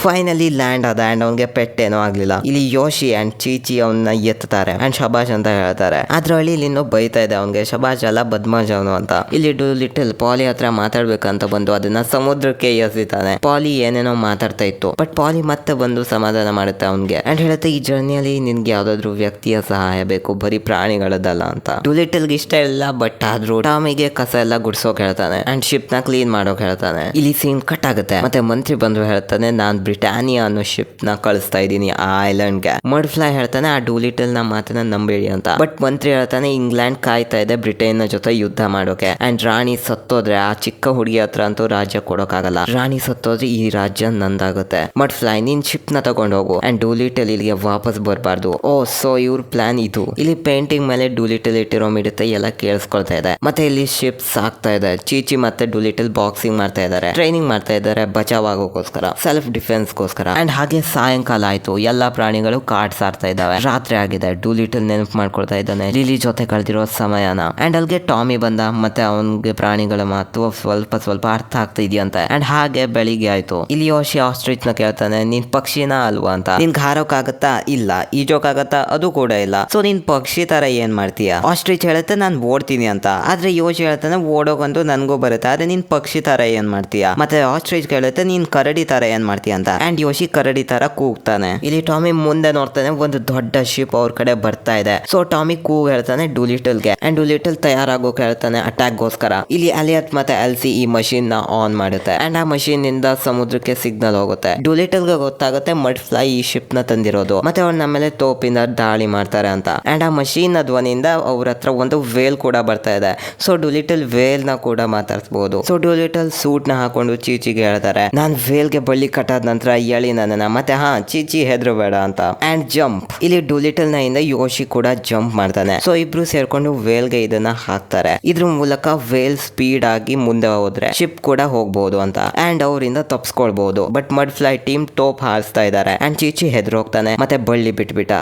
ಫೈನಲಿ ಲ್ಯಾಂಡ್ ಆದ ಅಂಡ್ ಅವನ್ಗೆ ಪೆಟ್ಟೇನೋ ಆಗ್ಲಿಲ್ಲ. ಇಲ್ಲಿ ಯೋಶಿ ಅಂಡ್ ಚೀಚಿ ಅವನ್ನ ಎತ್ತಾರೆ ಅಂಡ್ ಶಬಾಷ್ ಅಂತ ಹೇಳ್ತಾರೆ. ಅದ್ರಲ್ಲಿ ಇಲ್ಲಿ ಇನ್ನೂ ಬೈತಾ ಇದೆ ಅವನ್ಗೆ, ಶಬಾಷ್ ಅಲ್ಲ ಬದ್ಮಾಜ್ ಅವನು ಅಂತ. ಇಲ್ಲಿ ಲಿಟಲ್ ಪಾಲಿ ಹತ್ರ ಮಾತಾಡ್ಬೇಕಂತ ಬಂದು ಅದನ್ನ ಸಮುದ್ರಕ್ಕೆ ಎಸಿತಾನೆ. ಪಾಲಿ ಏನೇನೋ ಮಾತಾಡ್ತಾ ಇತ್ತು, ಬಟ್ ಪಾಲಿ ಮತ್ತೆ ಬಂದು ಸಮಾಧಾನ ಮಾಡುತ್ತೆ ಅವನ್ಗೆ ಅಂಡ್ ಹೇಳುತ್ತೆ, ಈ ಜರ್ನಿಯಲ್ಲಿ ನಿನ್ಗೆ ಯಾವ್ದಾದ್ರು ವ್ಯಕ್ತಿಯ ಸಹಾಯ ಬೇಕು, ಬರೀ ಪ್ರಾಣಿಗಳದಲ್ಲ ಅಂತ. ಲಿಟಲ್ಗೆ ಇಷ್ಟ ಇಲ್ಲ, ಬಟ್ ಆದ್ರೂ ಟಾಮಿಗೆ ಕಸ ಎಲ್ಲ ಗುಡ್ಸೋಕ್ ಹೇಳ್ತಾನೆ ಅಂಡ್ ಶಿಪ್ ನ ಕ್ಲೀನ್ ಮಾಡೋಕ್ ಹೇಳ್ತಾನೆ. ಇಲ್ಲಿ ಸೀನ್ ಕಟ್ ಆಗುತ್ತೆ. ಮತ್ತೆ ಮಂತ್ರಿ ಬಂದು ಹೇಳ್ತಾನೆ, ನಾನ್ ಬ್ರಿಟಾನಿಯಾ ಅನ್ನೋ ಶಿಪ್ ನ ಕಳಿಸ್ತಾ ಇದ್ದೀನಿ ಆ ಐಲ್ಯಾಂಡ್ ಗೆ. ಮಡ್ಫ್ಲೈ ಹೇಳ್ತಾನೆ, ಆ ಡೂಲಿಟಲ್ ನ ಮಾತನ್ನ ನಂಬೇಡಿ ಅಂತ. ಬಟ್ ಮಂತ್ರಿ ಹೇಳ್ತಾನೆ, ಇಂಗ್ಲೆಂಡ್ ಕಾಯ್ತಾ ಇದೆ ಬ್ರಿಟನ್ ನ ಜೊತೆ ಯುದ್ಧ ಮಾಡೋಕೆ ಅಂಡ್ ರಾಣಿ ಸತ್ತೋದ್ರೆ ಆ ಚಿಕ್ಕ ಹುಡುಗಿ ಹತ್ರ ಅಂತೂ ರಾಜ್ಯ ಕೊಡೋಕ್ಕಾಗಲ್ಲ. ರಾಣಿ ಸತ್ತೋದ್ರೆ ಈ ರಾಜ್ಯ ನಂದಾಗುತ್ತೆ. ಮಡ್ಫ್ಲೈ ನೀನ್ ಶಿಪ್ ನ ತಗೊಂಡ್ ಹೋಗು ಅಂಡ್ ಡೂಲಿಟಲ್ ಇಲ್ಲಿಗೆ ವಾಪಸ್ ಬರಬಾರ್ದು. ಓ ಸೊ ಇವ್ರ ಪ್ಲಾನ್ ಇದು. ಇಲ್ಲಿ ಪೇಂಟಿಂಗ್ ಮೇಲೆ ಡೂಲಿಟಲ್ ಇಟ್ಟಿರೋ ಮಿಡತೆ ಎಲ್ಲ ಕೇಳಿಸ್ಕೊಳ್ತಾ ಇದೆ. ಮತ್ತೆ ಇಲ್ಲಿ ಶಿಪ್ ಸಾಕ್ತಾ ಇದೆ. ಚೀಚಿ ಮತ್ತೆ ಡೂಲಿಟಲ್ ಬಾಕ್ಸಿಂಗ್ ಮಾಡ್ತಾ ಇದ್ದಾರೆ, ಟ್ರೈನಿಂಗ್ ಮಾಡ್ತಾ ಇದ್ದಾರೆ ಬಚಾವ್ ಆಗೋಕೋಸ್ಕರ, ಸೆಲ್ಫ್ ಡಿಫೆನ್ಸ್ ಗೋಸ್ಕರ. ಅಂಡ್ ಹಾಗೆ ಸಾಯಂಕಾಲ ಆಯ್ತು. ಎಲ್ಲಾ ಪ್ರಾಣಿಗಳು ಕಾರ್ಡ್ಸ್ ಆಡ್ತಾ ಇದಾವೆ. ರಾತ್ರಿ ಆಗಿದೆ. ಡೂಲಿಟಲ್ ನೆನಪು ಮಾಡ್ಕೊಳ್ತಾ ಇದ್ದಾನೆ ಲಿಲಿ ಜೊತೆ ಕಳೆದಿರೋ ಸಮಯನ. ಅಂಡ್ ಅಲ್ಲಿಗೆ ಟಾಮಿ ಬಂದ. ಮತ್ತೆ ಅವನ್ಗೆ ಪ್ರಾಣಿಗಳ ಮಾತು ಸ್ವಲ್ಪ ಅರ್ಥ ಆಗ್ತಾ ಇದೆಯಂತೆ. ಅಂಡ್ ಹಾಗೆ ಬೆಳಿಗ್ಗೆ ಆಯ್ತು. ಇಲ್ಲಿ ಯೋಶಿ ಆಸ್ಟ್ರಿಚ್ ನ ಕೇಳ್ತಾನೆ, ನೀನ್ ಪಕ್ಷಿನ ಅಲ್ವಾ ಅಂತ. ನಿನ್ ಹಾರೋಕ್ಕಾಗತ್ತಾ? ಇಲ್ಲ. ಈಜೋಕ್ಕಾಗತ್ತಾ? ಅದು ಕೂಡ ಇಲ್ಲ. ಸೊ ನೀನ್ ಪಕ್ಷಿ ತರ ಏನ್ ಮಾಡ್ತೀಯ? ಆಸ್ಟ್ರಿಚ್ ಹೇಳುತ್ತೆ, ನಾನ್ ಓಡ್ತೀನಿ ಅಂತ. ಆದ್ರೆ ಯೋಶಿ ಹೇಳ್ತಾನೆ, ಓಡೋಗಂತೂ ನನ್ಗೂ ಬರುತ್ತೆ, ಆದ್ರೆ ನೀನ್ ಪಕ್ಷಿ ತರ ಏನ್ ಮಾಡ್ತೀಯ? ಮತ್ತೆ ಆಸ್ಟ್ರಿಚ್ ಹೇಳುತ್ತೆ, ನೀನ್ ಕರಡಿ ತರ ಏನ್ ಮಾಡ್ತೀಯ ಅಂತ. ಅಂಡ್ ಯೋಶಿ ಕರಡಿ ತರ ಕೂಗ್ತಾನೆ. ಇಲ್ಲಿ ಟಾಮಿ ಮುಂದೆ ನೋಡ್ತಾನೆ, ಒಂದು ದೊಡ್ಡ ಶಿಪ್ ಅವ್ರ ಕಡೆ ಬರ್ತಾ ಇದೆ. ಸೊ ಟಾಮಿ ಕೂಗ್ ಹೇಳ್ತಾನೆ ಡೂಲಿಟಲ್ಗೆ ಅಂಡ್ ಡೂಲಿಟಲ್ ತಯಾರಾಗೋಕೆ ಹೇಳ್ತಾನೆ ಅಟ್ಯಾಕ್ ಗೋಸ್ಕರ. ಇಲ್ಲಿ ಅಲಿಯತ್ ಮತ್ತೆ ಎಲ್ಸಿ ಈ ಮಷೀನ್ ನ ಆನ್ ಮಾಡುತ್ತೆ ಅಂಡ್ ಆ ಮಷೀನ್ ನಿಂದ ಸಮುದ್ರಕ್ಕೆ ಸಿಗ್ನಲ್ ಹೋಗುತ್ತೆ. ಡೂಲಿಟಲ್ಗೆ ಗೊತ್ತಾಗುತ್ತೆ ಮಡ್ ಫ್ಲೈ ಈ ಶಿಪ್ ನ ತಂದಿರೋದು, ಮತ್ತೆ ಅವ್ರ ನಮ್ಮ ಮೇಲೆ ತೋಪಿಂದ ದಾಳಿ ಮಾಡ್ತಾರೆ ಅಂತ. ಅಂಡ್ ಆ ಮಷೀನ್ ನ ಧ್ವನಿಯಿಂದ ಅವ್ರ ಹತ್ರ ಒಂದು ವೇಲ್ ಕೂಡ ಬರ್ತಾ ಇದೆ. ಸೊ ಡೂಲಿಟಲ್ ವೇಲ್ ನ ಕೂಡ ಮಾತಾಡ್ಸಬಹುದು. ಸೊ ಡೂಲಿಟಲ್ ಸೂಟ್ ನ ಹಾಕೊಂಡು ಚೀಚಿಗೆ ಹೇಳ್ತಾರೆ, ನಾನ್ ವೇಲ್ ಗೆ ಬಳ್ಳಿ ಕಟ್ಟಾದ ನಂತರ ಹೇಳಿ ನನ್ನ, ಮತ್ತೆ ಚೀಚಿ ಹೆದ್ರು ಬೇಡ ಅಂತ. And jump. ಇಲ್ಲಿ ಡೂಲಿಟಲ್ ನ ಇಂದ ಯೋಶಿ ಕೂಡ ಜಂಪ್ ಮಾಡ್ತಾನೆ. ಸೊ ಇಬ್ರು ಸೇರ್ಕೊಂಡು ವೇಲ್ ಗೆ ಇದನ್ನ ಹಾಕ್ತಾರೆ. ಇದ್ರ ಮೂಲಕ ವೇಲ್ ಸ್ಪೀಡ್ ಆಗಿ ಮುಂದೆ ಹೋದ್ರೆ ಶಿಪ್ ಕೂಡ ಹೋಗ್ಬಹುದು ಅಂತ ಅಂಡ್ ಅವರಿಂದ ತಪ್ಸ್ಕೊಳ್ಬಹುದು. ಬಟ್ ಮಡ್ ಫ್ಲೈ ಟೀಮ್ ಟೋಪ್ ಹಾರಿಸ್ತಾ ಇದ್ದಾರೆ ಅಂಡ್ ಚೀಚಿ ಹೆದ್ರೋಗ್ತಾನೆ ಮತ್ತೆ ಬಳ್ಳಿ ಬಿಟ್ಬಿಟ್ಟ.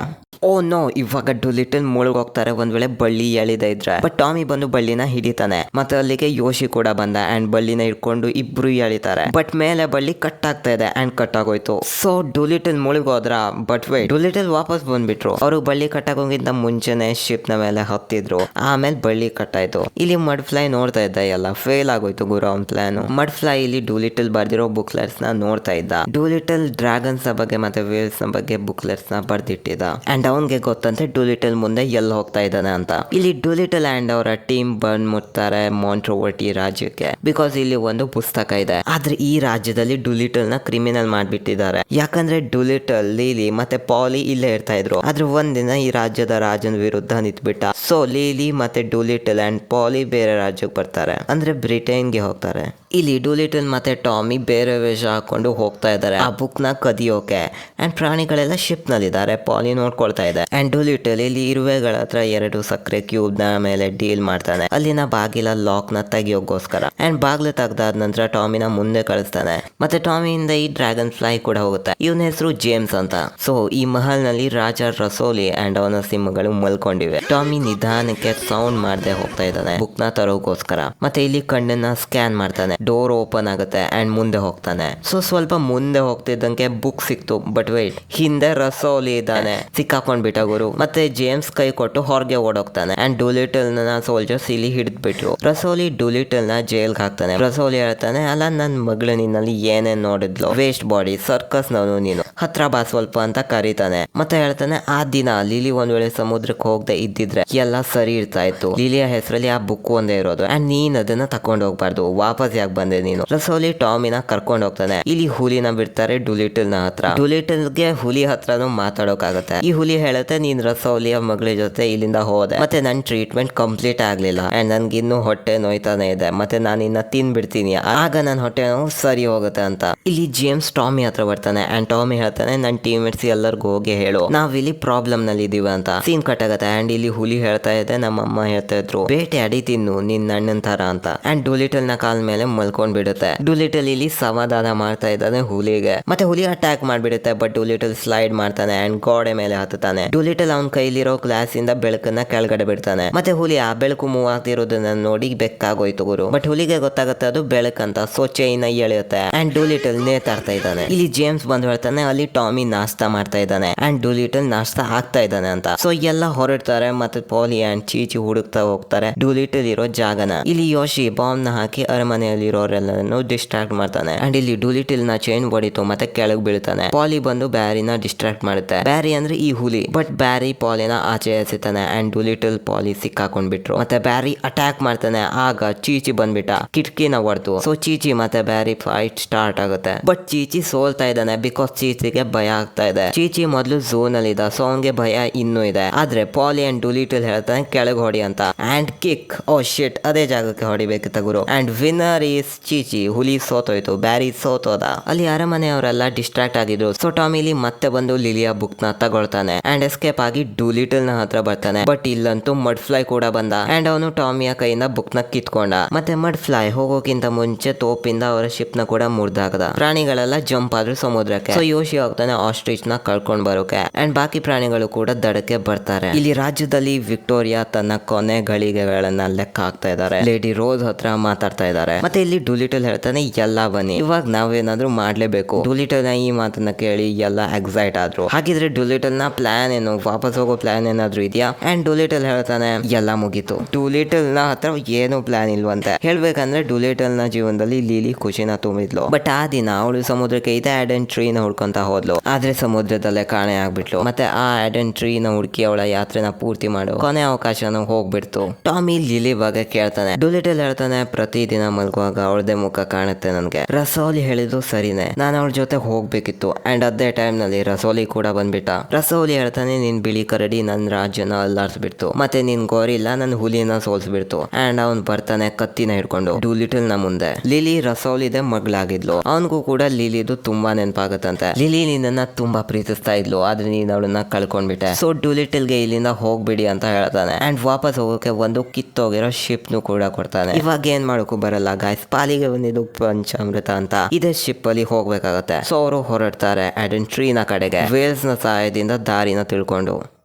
ಓ ನೋ, ಇವಾಗ ಡೂಲಿಟಲ್ ಮುಳುಗೋಗ್ತಾರೆ ಒಂದ್ ವೇಳೆ ಬಳ್ಳಿ ಎಳಿದ ಇದ್ರೆ. ಬಟ್ ಟಾಮಿ ಬಂದು ಬಳ್ಳಿನ ಹಿಡಿತಾನೆ. ಮತ್ತೆ ಅಲ್ಲಿಗೆ ಯೋಶಿ ಕೂಡ ಬಂದ ಅಂಡ್ ಬಳ್ಳಿನ ಹಿಡ್ಕೊಂಡು ಇಬ್ರು ಎಳಿತಾರೆ. ಬಟ್ ಮೇಲೆ ಬಳ್ಳಿ ಕಟ್ ಆಗ್ತಾ ಇದೆ ಅಂಡ್ ಕಟ್ ಆಗೋಯ್ತು. ಸೊ ಡೂಲಿಟಲ್ ಮುಳುಗೋದ್ರ. ಬಟ್ ವೇಟ್, ಡೂಲಿಟಲ್ ವಾಪಸ್ ಬಂದ್ಬಿಟ್ರು. ಅವರು ಬಳ್ಳಿ ಕಟ್ಟಾಗೋಗಿಂತ ಮುಂಚೆನೆ ಶಿಪ್ ನ ಮೇಲೆ ಹತ್ತಿದ್ರು. ಆಮೇಲೆ ಬಳ್ಳಿ ಕಟ್ಟಾಯ್ತು. ಇಲ್ಲಿ ಮಡ್ ಫ್ಲೈ ನೋಡ್ತಾ ಇದ್ದ, ಎಲ್ಲ ಫೇಲ್ ಆಗೋಯ್ತು ಗುರು ಅವ್ನ ಪ್ಲಾನ್. ಮಡ್ ಫ್ಲೈ ಇಲ್ಲಿ ಡೂಲಿಟಲ್ ಬರ್ದಿರೋ ಬುಕ್ಲೆಟ್ಸ್ ನ ನೋಡ್ತಾ ಇದ್ದ. ಡೂಲಿಟಲ್ ಡ್ರ್ಯಾಗನ್ಸ್ ಬಗ್ಗೆ ಮತ್ತೆ ವೇಲ್ಸ್ ನ ಬಗ್ಗೆ ಬುಕ್ಲೆಟ್ಸ್ ನ ಬರ್ದಿಟ್ಟಿದ್ದ ಅಂಡ್ ಅವನ್ಗೆ ಗೊತ್ತಂತೆ ಡೂಲಿಟಲ್ ಮುಂದೆ ಎಲ್ಲಿ ಹೋಗ್ತಾ ಇದ್ದಾನೆ ಅಂತ. ಇಲ್ಲಿ ಡೂಲಿಟಲ್ ಅಂಡ್ ಅವರ ಟೀಮ್ ಬಂದ್ ಮುಟ್ತಾರೆ ಮಾಂಟ್ರೋವರ್ಟಿ ರಾಜ್ಯಕ್ಕೆ. ಬಿಕಾಸ್ ಇಲ್ಲಿ ಒಂದು ಪುಸ್ತಕ ಇದೆ. ಆದ್ರೆ ಈ ರಾಜ್ಯದಲ್ಲಿ ಡೂಲಿಟಲ್ ನ ಕ್ರಿಮಿನಲ್ ಮಾಡ್ಬಿಟ್ಟಿದ್ದಾರೆ. ಯಾಕಂದ್ರೆ ಡೂಲಿಟಲ್, ಲೀಲಿ ಮತ್ತೆ ಪಾಲಿ ಇಲ್ಲೇ ಇರ್ತಾ ಇದ್ರು. ಆದ್ರೆ ಒಂದಿನ ಈ ರಾಜ್ಯದ ರಾಜನ ವಿರುದ್ಧ ನಿಂತ್ಬಿಟ್ಟ. ಸೊ ಲೀಲಿ ಮತ್ತೆ ಡೂಲಿಟಲ್ ಅಂಡ್ ಪಾಲಿ ಬೇರೆ ರಾಜ್ಯಕ್ಕೆ ಬರ್ತಾರೆ, ಅಂದ್ರೆ ಬ್ರಿಟನ್ಗೆ ಹೋಗ್ತಾರೆ. ಇಲ್ಲಿ ಡೂಲಿಟಲ್ ಮತ್ತೆ ಟಾಮಿ ಬೇರೆ ವೇಷ ಹಾಕೊಂಡು ಹೋಗ್ತಾ ಇದ್ದಾರೆ ಆ ಬುಕ್ ನ ಕದಿಯೋಕೆ. And ಪ್ರಾಣಿಗಳೆಲ್ಲ ship ನಲ್ಲಿದ್ದಾರೆ. ಪಾಲಿ ನೋಡ್ಕೊಳ್ತಾ ಇದೆ ಅಂಡ್ ಡೂಲಿಟಲ್ ಇಲ್ಲಿ ಇರುವೆಗಳ ಹತ್ರ 2 ಸಕ್ಕರೆ ಕ್ಯೂಬ್ ನ ಮೇಲೆ ಡೀಲ್ ಮಾಡ್ತಾನೆ, ಅಲ್ಲಿನ ಬಾಗಿಲ ಲಾಕ್ ನ ತೆಗಿಯೋಗೋಸ್ಕರ. ಅಂಡ್ ಬಾಗ್ಲು ತೆಗ್ದಾದ ನಂತರ ಟಾಮಿನ ಮುಂದೆ ಕಳಿಸ್ತಾನೆ. ಮತ್ತೆ ಟಾಮಿಯಿಂದ ಈ ಡ್ರ್ಯಾಗನ್ ಫ್ಲೈ ಕೂಡ ಹೋಗುತ್ತೆ. ಇವನ ಹೆಸರು ಜೇಮ್ಸ್ ಅಂತ. ಸೊ ಈ ಮಹಲ್ ನಲ್ಲಿ ರಾಜ ರಸೋಲಿ ಅಂಡ್ ಅವನ ಸಿಂಹಗಳು ಮಲ್ಕೊಂಡಿವೆ. ಟಾಮಿ ನಿಧಾನಕ್ಕೆ ಸೌಂಡ್ ಮಾಡದೆ ಹೋಗ್ತಾ ಇದ್ದಾನೆ ಬುಕ್ ನ ತರೋಗೋಸ್ಕರ. ಮತ್ತೆ ಇಲ್ಲಿ ಕಣ್ಣನ್ನ ಸ್ಕ್ಯಾನ್ ಮಾಡ್ತಾನೆ. ಡೋರ್ ಓಪನ್ ಆಗುತ್ತೆ ಅಂಡ್ ಮುಂದೆ ಹೋಗ್ತಾನೆ. ಸೊ ಸ್ವಲ್ಪ ಮುಂದೆ ಹೋಗ್ತಿದ್ದಂಗೆ ಬುಕ್ ಸಿಕ್ತು. ಬಟ್ ವೇಟ್, ಹಿಂದೆ ರಸೋಲಿ ಇದ್ದಾನೆ. ಸಿಕ್ಕಾಕೊಂಡ್ಬಿಟ್ಟ ಗುರು. ಮತ್ತೆ ಜೇಮ್ಸ್ ಕೈ ಕೊಟ್ಟು ಹೊರಗೆ ಓಡೋಗ್ತಾನೆ ಅಂಡ್ ಡೂಲಿಟಲ್ ನ ಸೋಲ್ಜರ್ಸ್ ಇಲ್ಲಿ ಹಿಡಿದ್ಬಿಟ್ರು. ರಸೋಲಿ ಡೂಲಿಟಲ್ ನ ಜೈಲ್ಗೆ ಹಾಕ್ತಾನೆ. ರಸೋಲಿ ಹೇಳ್ತಾನೆ, ಅಲ್ಲ ನನ್ ಮಗಳು ನಿನ್ನಲ್ಲಿ ಏನೇನ್ ನೋಡಿದ್ಲು, ವೇಸ್ಟ್ ಬಾಡಿ, ಸರ್ಕಸ್ ನವನು ನೀನು, ಹತ್ರ ಬಾ ಸ್ವಲ್ಪ ಅಂತ ಕರೀತಾನೆ. ಮತ್ತೆ ಹೇಳ್ತಾನೆ, ಆ ದಿನ ಲಿಲಿ ಒಂದ್ ವೇಳೆ ಸಮುದ್ರಕ್ಕೆ ಹೋಗದೆ ಇದ್ದಿದ್ರೆ ಎಲ್ಲ ಸರಿ ಇರ್ತಾ ಇತ್ತು. ಲಿಲಿಯ ಹೆಸರಲ್ಲಿ ಆ ಬುಕ್ ಒಂದೇ ಇರೋದು ಅಂಡ್ ನೀನ್ ಅದನ್ನ ತಕೊಂಡ್ ಹೋಗ್ಬಾರ್ದು. ವಾಪಸ್ ಯಾಕೆ ಬಂದೆ ನೀನು? ರಸೋಲಿ ಟಾಮಿನ ಕರ್ಕೊಂಡ್ ಹೋಗ್ತಾನೆ. ಇಲ್ಲಿ ಹುಲಿನ ಬಿಡ್ತಾರೆ ಡೂಲಿಟಲ್ ನ ಹತ್ರ. ಡೂಲಿಟಲ್ ಗೆ ಹುಲಿ ಹತ್ರನೂ ಮಾತಾಡೋಕಾಗತ್ತೆ. ಈ ಹುಲಿ ಹುಲಿ ಹೇಳುತ್ತೆ ನೀನ್ ರಸೌಲಿಯ ಮಗಳ ಜೊತೆ ಇಲ್ಲಿಂದ ಹೋದೆ ಮತ್ತೆ ನನ್ ಟ್ರೀಟ್ಮೆಂಟ್ ಕಂಪ್ಲೀಟ್ ಆಗ್ಲಿಲ್ಲ ಅಂಡ್ ನನ್ಗಿನ್ನು ಹೊಟ್ಟೆ ನೋಯ್ತಾನೆ ಇದೆ ಮತ್ತೆ ನಾನು ಇನ್ನ ತಿನ್ಬಿಡ್ತೀನಿ ಆಗ ನನ್ನ ಹೊಟ್ಟೆ ನೋವು ಸರಿ ಹೋಗುತ್ತೆ ಅಂತ. ಇಲ್ಲಿ ಜೇಮ್ಸ್ ಟಾಮಿ ಹತ್ರ ಬರ್ತಾನೆ ಅಂಡ್ ಟಾಮಿ ಹೇಳ್ತಾನೆ ನನ್ನ ಟೀಮ್ಮೇಟ್ಸ್ ಎಲ್ಲರಿಗೂ ಹೋಗಿ ಹೇಳು ನಾವಿಲ್ಲಿ ಪ್ರಾಬ್ಲಮ್ ನಲ್ಲಿ ಇದೀವಿ ಅಂತ. ಸೀನ್ ಕಟ್ ಆಗುತ್ತೆ ಅಂಡ್ ಇಲ್ಲಿ ಹುಲಿ ಹೇಳ್ತಾ ಇದೆ ನಮ್ಮಮ್ಮ ಹೇಳ್ತಾ ಇದ್ರು ಬೇಟೆಯಾಡಿ ತಿನ್ನು ನಿನ್ ಅಣ್ಣನ್ ತರ ಅಂತ. ಅಂಡ್ ಡೂಲಿಟಲ್ ನ ಕಾಲ್ ಮೇಲೆ ಮಲ್ಕೊಂಡ್ ಬಿಡುತ್ತೆ. ಡೂಲಿಟಲ್ ಇಲ್ಲಿ ಸಮಾಧಾನ ಮಾಡ್ತಾ ಇದ್ದಾನೆ ಹುಲಿಗೆ ಮತ್ತೆ ಹುಲಿ ಅಟ್ಯಾಕ್ ಮಾಡ್ಬಿಡುತ್ತೆ. ಬಟ್ ಡೂಲಿಟಲ್ ಸ್ಲೈಡ್ ಮಾಡ್ತಾನೆ ಅಂಡ್ ಗೋಡೆ ಮೇಲೆ ಹತ್ತಾನೆ. ಡೂಲಿಟಲ್ ಅವನ ಕೈಲಿರೋ ಗ್ಲಾಸ್ ಇಂದ ಬೆಳಕನ್ನ ಕೆಳಗಡೆ ಬಿಡ್ತಾನೆ ಮತ್ತೆ ಹುಲಿ ಆ ಬೆಳಕು ಮೂವ್ ಆಗ್ತಿರೋದನ್ನ ನೋಡಿ ಬೆಕ್ಕಾಗೋಯ್ತು ಗುರು. ಬಟ್ ಹುಲಿಗೆ ಗೊತ್ತಾಗುತ್ತೆ ಅದು ಬೆಳಕಂತ. ಸೊ ಚೈನ್ ಎಳೆಯುತ್ತೆ ಅಂಡ್ ಡೂಲಿಟಲ್ ನೇತಾಡ್ತಾ ಇದ್ದಾನೆ. ಇಲ್ಲಿ ಜೇಮ್ಸ್ ಬಂದ್ ಹೇಳ್ತಾನೆ ಅಲ್ಲಿ ಟಾಮಿ ನಾಸ್ತಾ ಮಾಡ್ತಾ ಇದ್ದಾನೆ ಅಂಡ್ ಡೂಲಿಟಲ್ ನಾಸ್ತಾ ಆಗ್ತಾ ಇದ್ದಾನೆ ಅಂತ. ಸೊ ಎಲ್ಲ ಹೊರಡ್ತಾರೆ ಮತ್ತೆ ಪಾಲಿ ಅಂಡ್ ಚೀಚಿ ಹುಡುಕ್ತಾ ಹೋಗ್ತಾರೆ ಡೂಲಿಟಲ್ ಇರೋ ಜಾಗನ. ಇಲ್ಲಿ ಯೋಶಿ ಬಾಂಬ್ ನ ಹಾಕಿ ಅರಮನೆಯಲ್ಲಿರೋರೆಲ್ಲರನ್ನು ಡಿಸ್ಟ್ರಾಕ್ಟ್ ಮಾಡ್ತಾನೆ ಅಂಡ್ ಇಲ್ಲಿ ಡೂಲಿಟಲ್ ನ ಚೈನ್ ಹೊಡಿತು ಮತ್ತೆ ಕೆಳಗ್ ಬೀಳ್ತಾನೆ. ಪಾಲಿ ಬಂದು ಬ್ಯಾರಿನ ಡಿಸ್ಟ್ರಾಕ್ಟ್ ಮಾಡುತ್ತೆ. ಬ್ಯಾರಿ ಅಂದ್ರೆ ಈ ಹುಲಿ. ಬಟ್ ಬ್ಯಾರಿ ಪಾಲಿನ ಆಚೆ ಎಸಿತಾನೆ ಅಂಡ್ ಡೂಲಿಟಲ್ ಪಾಲಿ ಸಿಕ್ಕಾಕೊಂಡ್ಬಿಟ್ರು ಮತ್ತೆ ಬ್ಯಾರಿ ಅಟ್ಯಾಕ್ ಮಾಡ್ತಾನೆ. ಆಗ ಚೀಚಿ ಬಂದ್ಬಿಟ್ಟ ಕಿಟಕಿನ ಹೊಡೆದು. ಸೊ ಚೀಚಿ ಮತ್ತೆ ಬ್ಯಾರಿ ಫೈಟ್ ಸ್ಟಾರ್ಟ್ ಆಗುತ್ತೆ. ಬಟ್ ಚೀಚಿ ಸೋಲ್ತಾ ಇದ್ದಾನೆ ಬಿಕಾಸ್ ಚೀಚಿಗೆ ಭಯ ಆಗ್ತಾ ಇದೆ. ಚೀಚಿ ಮೊದಲು ಝೋನ್ ಅಲ್ಲಿ ಇದ್ದ ಸೊ ಅವನ್ಗೆ ಭಯ ಇನ್ನೂ ಇದೆ. ಆದ್ರೆ ಪಾಲಿ ಅಂಡ್ ಡೂಲಿಟಲ್ ಹೇಳ್ತಾನೆ ಕೆಳಗೆ ಹೊಡಿ ಅಂತ ಅಂಡ್ ಕಿಕ್. ಓ ಶಿಟ್ ಅದೇ ಜಾಗಕ್ಕೆ ಹೊಡಿಬೇಕಿತ್ತ ಗುರು. And winner is Cheechee. ಹುಲಿ ಸೋತೋಯ್ತು ಬ್ಯಾರಿ ಸೋತೋದ. ಅಲ್ಲಿ ಅರಮನೆಯವರೆಲ್ಲ ಡಿಸ್ಟ್ರಾಕ್ಟ್ ಆಗಿದ್ರು. ಸೊ ಟಾಮಿಲಿ ಮತ್ತೆ ಬಂದು ಲಿಲಿಯಾ ಬುಕ್ ನ ತಗೊಳ್ತಾನೆ ಅಂಡ್ ಎಸ್ಕೇಪ್ ಆಗಿ ಡೂಲಿಟಲ್ ನ ಹತ್ರ ಬರ್ತಾನೆ. ಬಟ್ ಇಲ್ಲಂತೂ ಮಡ್ ಫ್ಲೈ ಕೂಡ ಬಂದ ಅಂಡ್ ಅವನು ಟಾಮಿಯ ಕೈಯಿಂದ ಬುಕ್ ನ ಕಿತ್ಕೊಂಡ. ಮತ್ತೆ ಮಡ್ ಫ್ಲೈ ಹೋಗೋಕ್ಕಿಂತ ಮುಂಚೆ ತೋಪಿಂದ ಅವರ ಶಿಪ್ ನ ಕೂಡ ಮುರಿದಾಗದ. ಪ್ರಾಣಿಗಳೆಲ್ಲ ಜಂಪ್ ಆದ್ರು ಸಮುದ್ರಕ್ಕೆ. ಸೊ ಯೋಶಿ ಹೋಗ್ತಾನೆ ಆಸ್ಟ್ರಿಚ್ ನ ಕಳ್ಕೊಂಡ್ ಬರೋಕೆ ಅಂಡ್ ಬಾಕಿ ಪ್ರಾಣಿಗಳು ಕೂಡ ದಡಕ್ಕೆ ಬರ್ತಾರೆ. ಇಲ್ಲಿ ರಾಜ್ಯದಲ್ಲಿ ವಿಕ್ಟೋರಿಯಾ ತನ್ನ ಕೊನೆ ಗಳಿಗೆಗಳನ್ನ ಲೆಕ್ಕ ಹಾಕ್ತಾ ಇದ್ದಾರೆ. ಲೇಡಿ ರೋಸ್ ಹತ್ರ ಮಾತಾಡ್ತಾ ಇದ್ದಾರೆ. ಮತ್ತೆ ಇಲ್ಲಿ ಡೂಲಿಟಲ್ ಹೇಳ್ತಾನೆ ಎಲ್ಲ ಬನ್ನಿ ಇವಾಗ ನಾವೇನಾದ್ರೂ ಮಾಡ್ಲೇಬೇಕು. ಡೂಲಿಟಲ್ ನ ಈ ಮಾತನ್ನ ಕೇಳಿ ಎಲ್ಲ ಎಕ್ಸೈಟ್ ಆದ್ರು. ಹಾಗಿದ್ರೆ ಡೂಲಿಟಲ್ ನ ಪ್ಲಾನ್ ಏನು ವಾಪಸ್ ಹೋಗೋ ಪ್ಲಾನ್ ಏನಾದ್ರು ಇದೆಯಾ? ಅಂಡ್ ಡೂಲಿಟಲ್ ಹೇಳ್ತಾನೆ ಎಲ್ಲ ಮುಗೀತು. ಡೂಲಿಟಲ್ ನ ಹತ್ರ ಏನು ಪ್ಲಾನ್ ಇಲ್ವಂತೆ. ಹೇಳ್ಬೇಕಂದ್ರೆ ಡೂಲಿಟಲ್ ನ ಜೀವನದಲ್ಲಿ ಲೀಲಿ ಖುಷಿನ ತುಂಬಿದ್ಲು. ಬಟ್ ಆ ದಿನ ಅವಳು ಸಮುದ್ರಕ್ಕೆ ಇದೆ ಆಡನ್ ಟ್ರೀ ನ ಹುಡ್ಕೊಂತ ಹೋದ್ಲು. ಆದ್ರೆ ಸಮುದ್ರದಲ್ಲೇ ಕಾಣೆ ಆಗ್ಬಿಟ್ಲು. ಮತ್ತೆ ಆ ಆಡನ್ ಟ್ರೀ ನ ಹುಡುಕಿ ಅವಳ ಯಾತ್ರೆನ ಪೂರ್ತಿ ಮಾಡು ಕೊನೆ ಅವಕಾಶನ ಹೋಗ್ಬಿಡ್ತು. ಟಾಮಿ ಲಿಲಿ ಬಗ್ಗೆ ಕೇಳ್ತಾನೆ. ಡೂಲಿಟಲ್ ಹೇಳ್ತಾನೆ ಪ್ರತಿದಿನ ಮಲ್ಗುವಾಗ ಅವಳದೇ ಮುಖ ಕಾಣುತ್ತೆ ನನ್ಗೆ. ರಸೋಲಿ ಹೇಳಿದ್ದು ಸರಿನೇ, ನಾನು ಅವಳ ಜೊತೆ ಹೋಗ್ಬೇಕಿತ್ತು. ಅಂಡ್ ಅದೇ ಟೈಮ್ ನಲ್ಲಿ ರಸೋಲಿ ಕೂಡ ಬಂದ್ಬಿಟ್ಟ. ರಸೋಲಿ ಹೇಳ್ತಾನೆ ನಿನ್ ಬಿಳಿ ಕರಡಿ ನನ್ ರಾಜ್ಯನ ಅಲ್ಲಾಡ್ಸ್ಬಿಡ್ತು ಮತ್ತೆ ನಿನ್ ಗೋರಿಲ್ಲ ನನ್ ಹುಲಿನ ಸೋಲ್ಸ್ಬಿಡ್ತು. ಅಂಡ್ ಅವನ್ ಬರ್ತಾನೆ ಕತ್ತಿನ ಹಿಡ್ಕೊಂಡು ಡೂಲಿಟಲ್ ನ ಮುಂದೆ. ಲಿಲಿ ರಸೋಲಿದೆ ಮಗಳಾಗಿದ್ಲು. ಅವನ್ಗೂ ಕೂಡ ಲಿಲಿದು ತುಂಬಾ ನೆನಪಾಗತ್ತಂತೆ. ಲಿಲಿ ನಿನ್ನ ತುಂಬಾ ಪ್ರೀತಿಸ್ತಾ ಇದ್ಲು ಆದ್ರೆ ನೀನ್ ಅವಳನ್ನ ಕಳ್ಕೊಂಡ್ಬಿಟ್ಟೆ. ಸೊ ಡೂಲಿಟಲ್ ಗೆ ಇಲ್ಲಿಂದ ಹೋಗ್ಬಿಡಿ ಅಂತ ಹೇಳ್ತಾನೆ. ಅಂಡ್ ವಾಪಸ್ ಹೋಗೋಕೆ ಒಂದು ಕಿತ್ತೋಗಿರೋ ಶಿಪ್ ನು ಕೂಡ ಕೊಡ್ತಾನೆ. ಇವಾಗ ಏನ್ ಮಾಡೋಕು ಬರಲ್ಲ ಗಾಯ್ಸ್, ಪಾಲಿಗೆ ಬಂದಿದ್ದು ಪಂಚಾಮೃತ ಅಂತ ಇದೇ ಶಿಪ್ ಅಲ್ಲಿ ಹೋಗ್ಬೇಕಾಗತ್ತೆ. ಸೊ ಅವರು ಹೊರಡ್ತಾರೆ ಆಡನ್ ಟ್ರೀ ನ ಕಡೆಗೆ ವೇಲ್ಸ್ ನ ಸಹಾಯದಿಂದ ದಾರಿನ ತಿಳ್ಕೊಂಡು.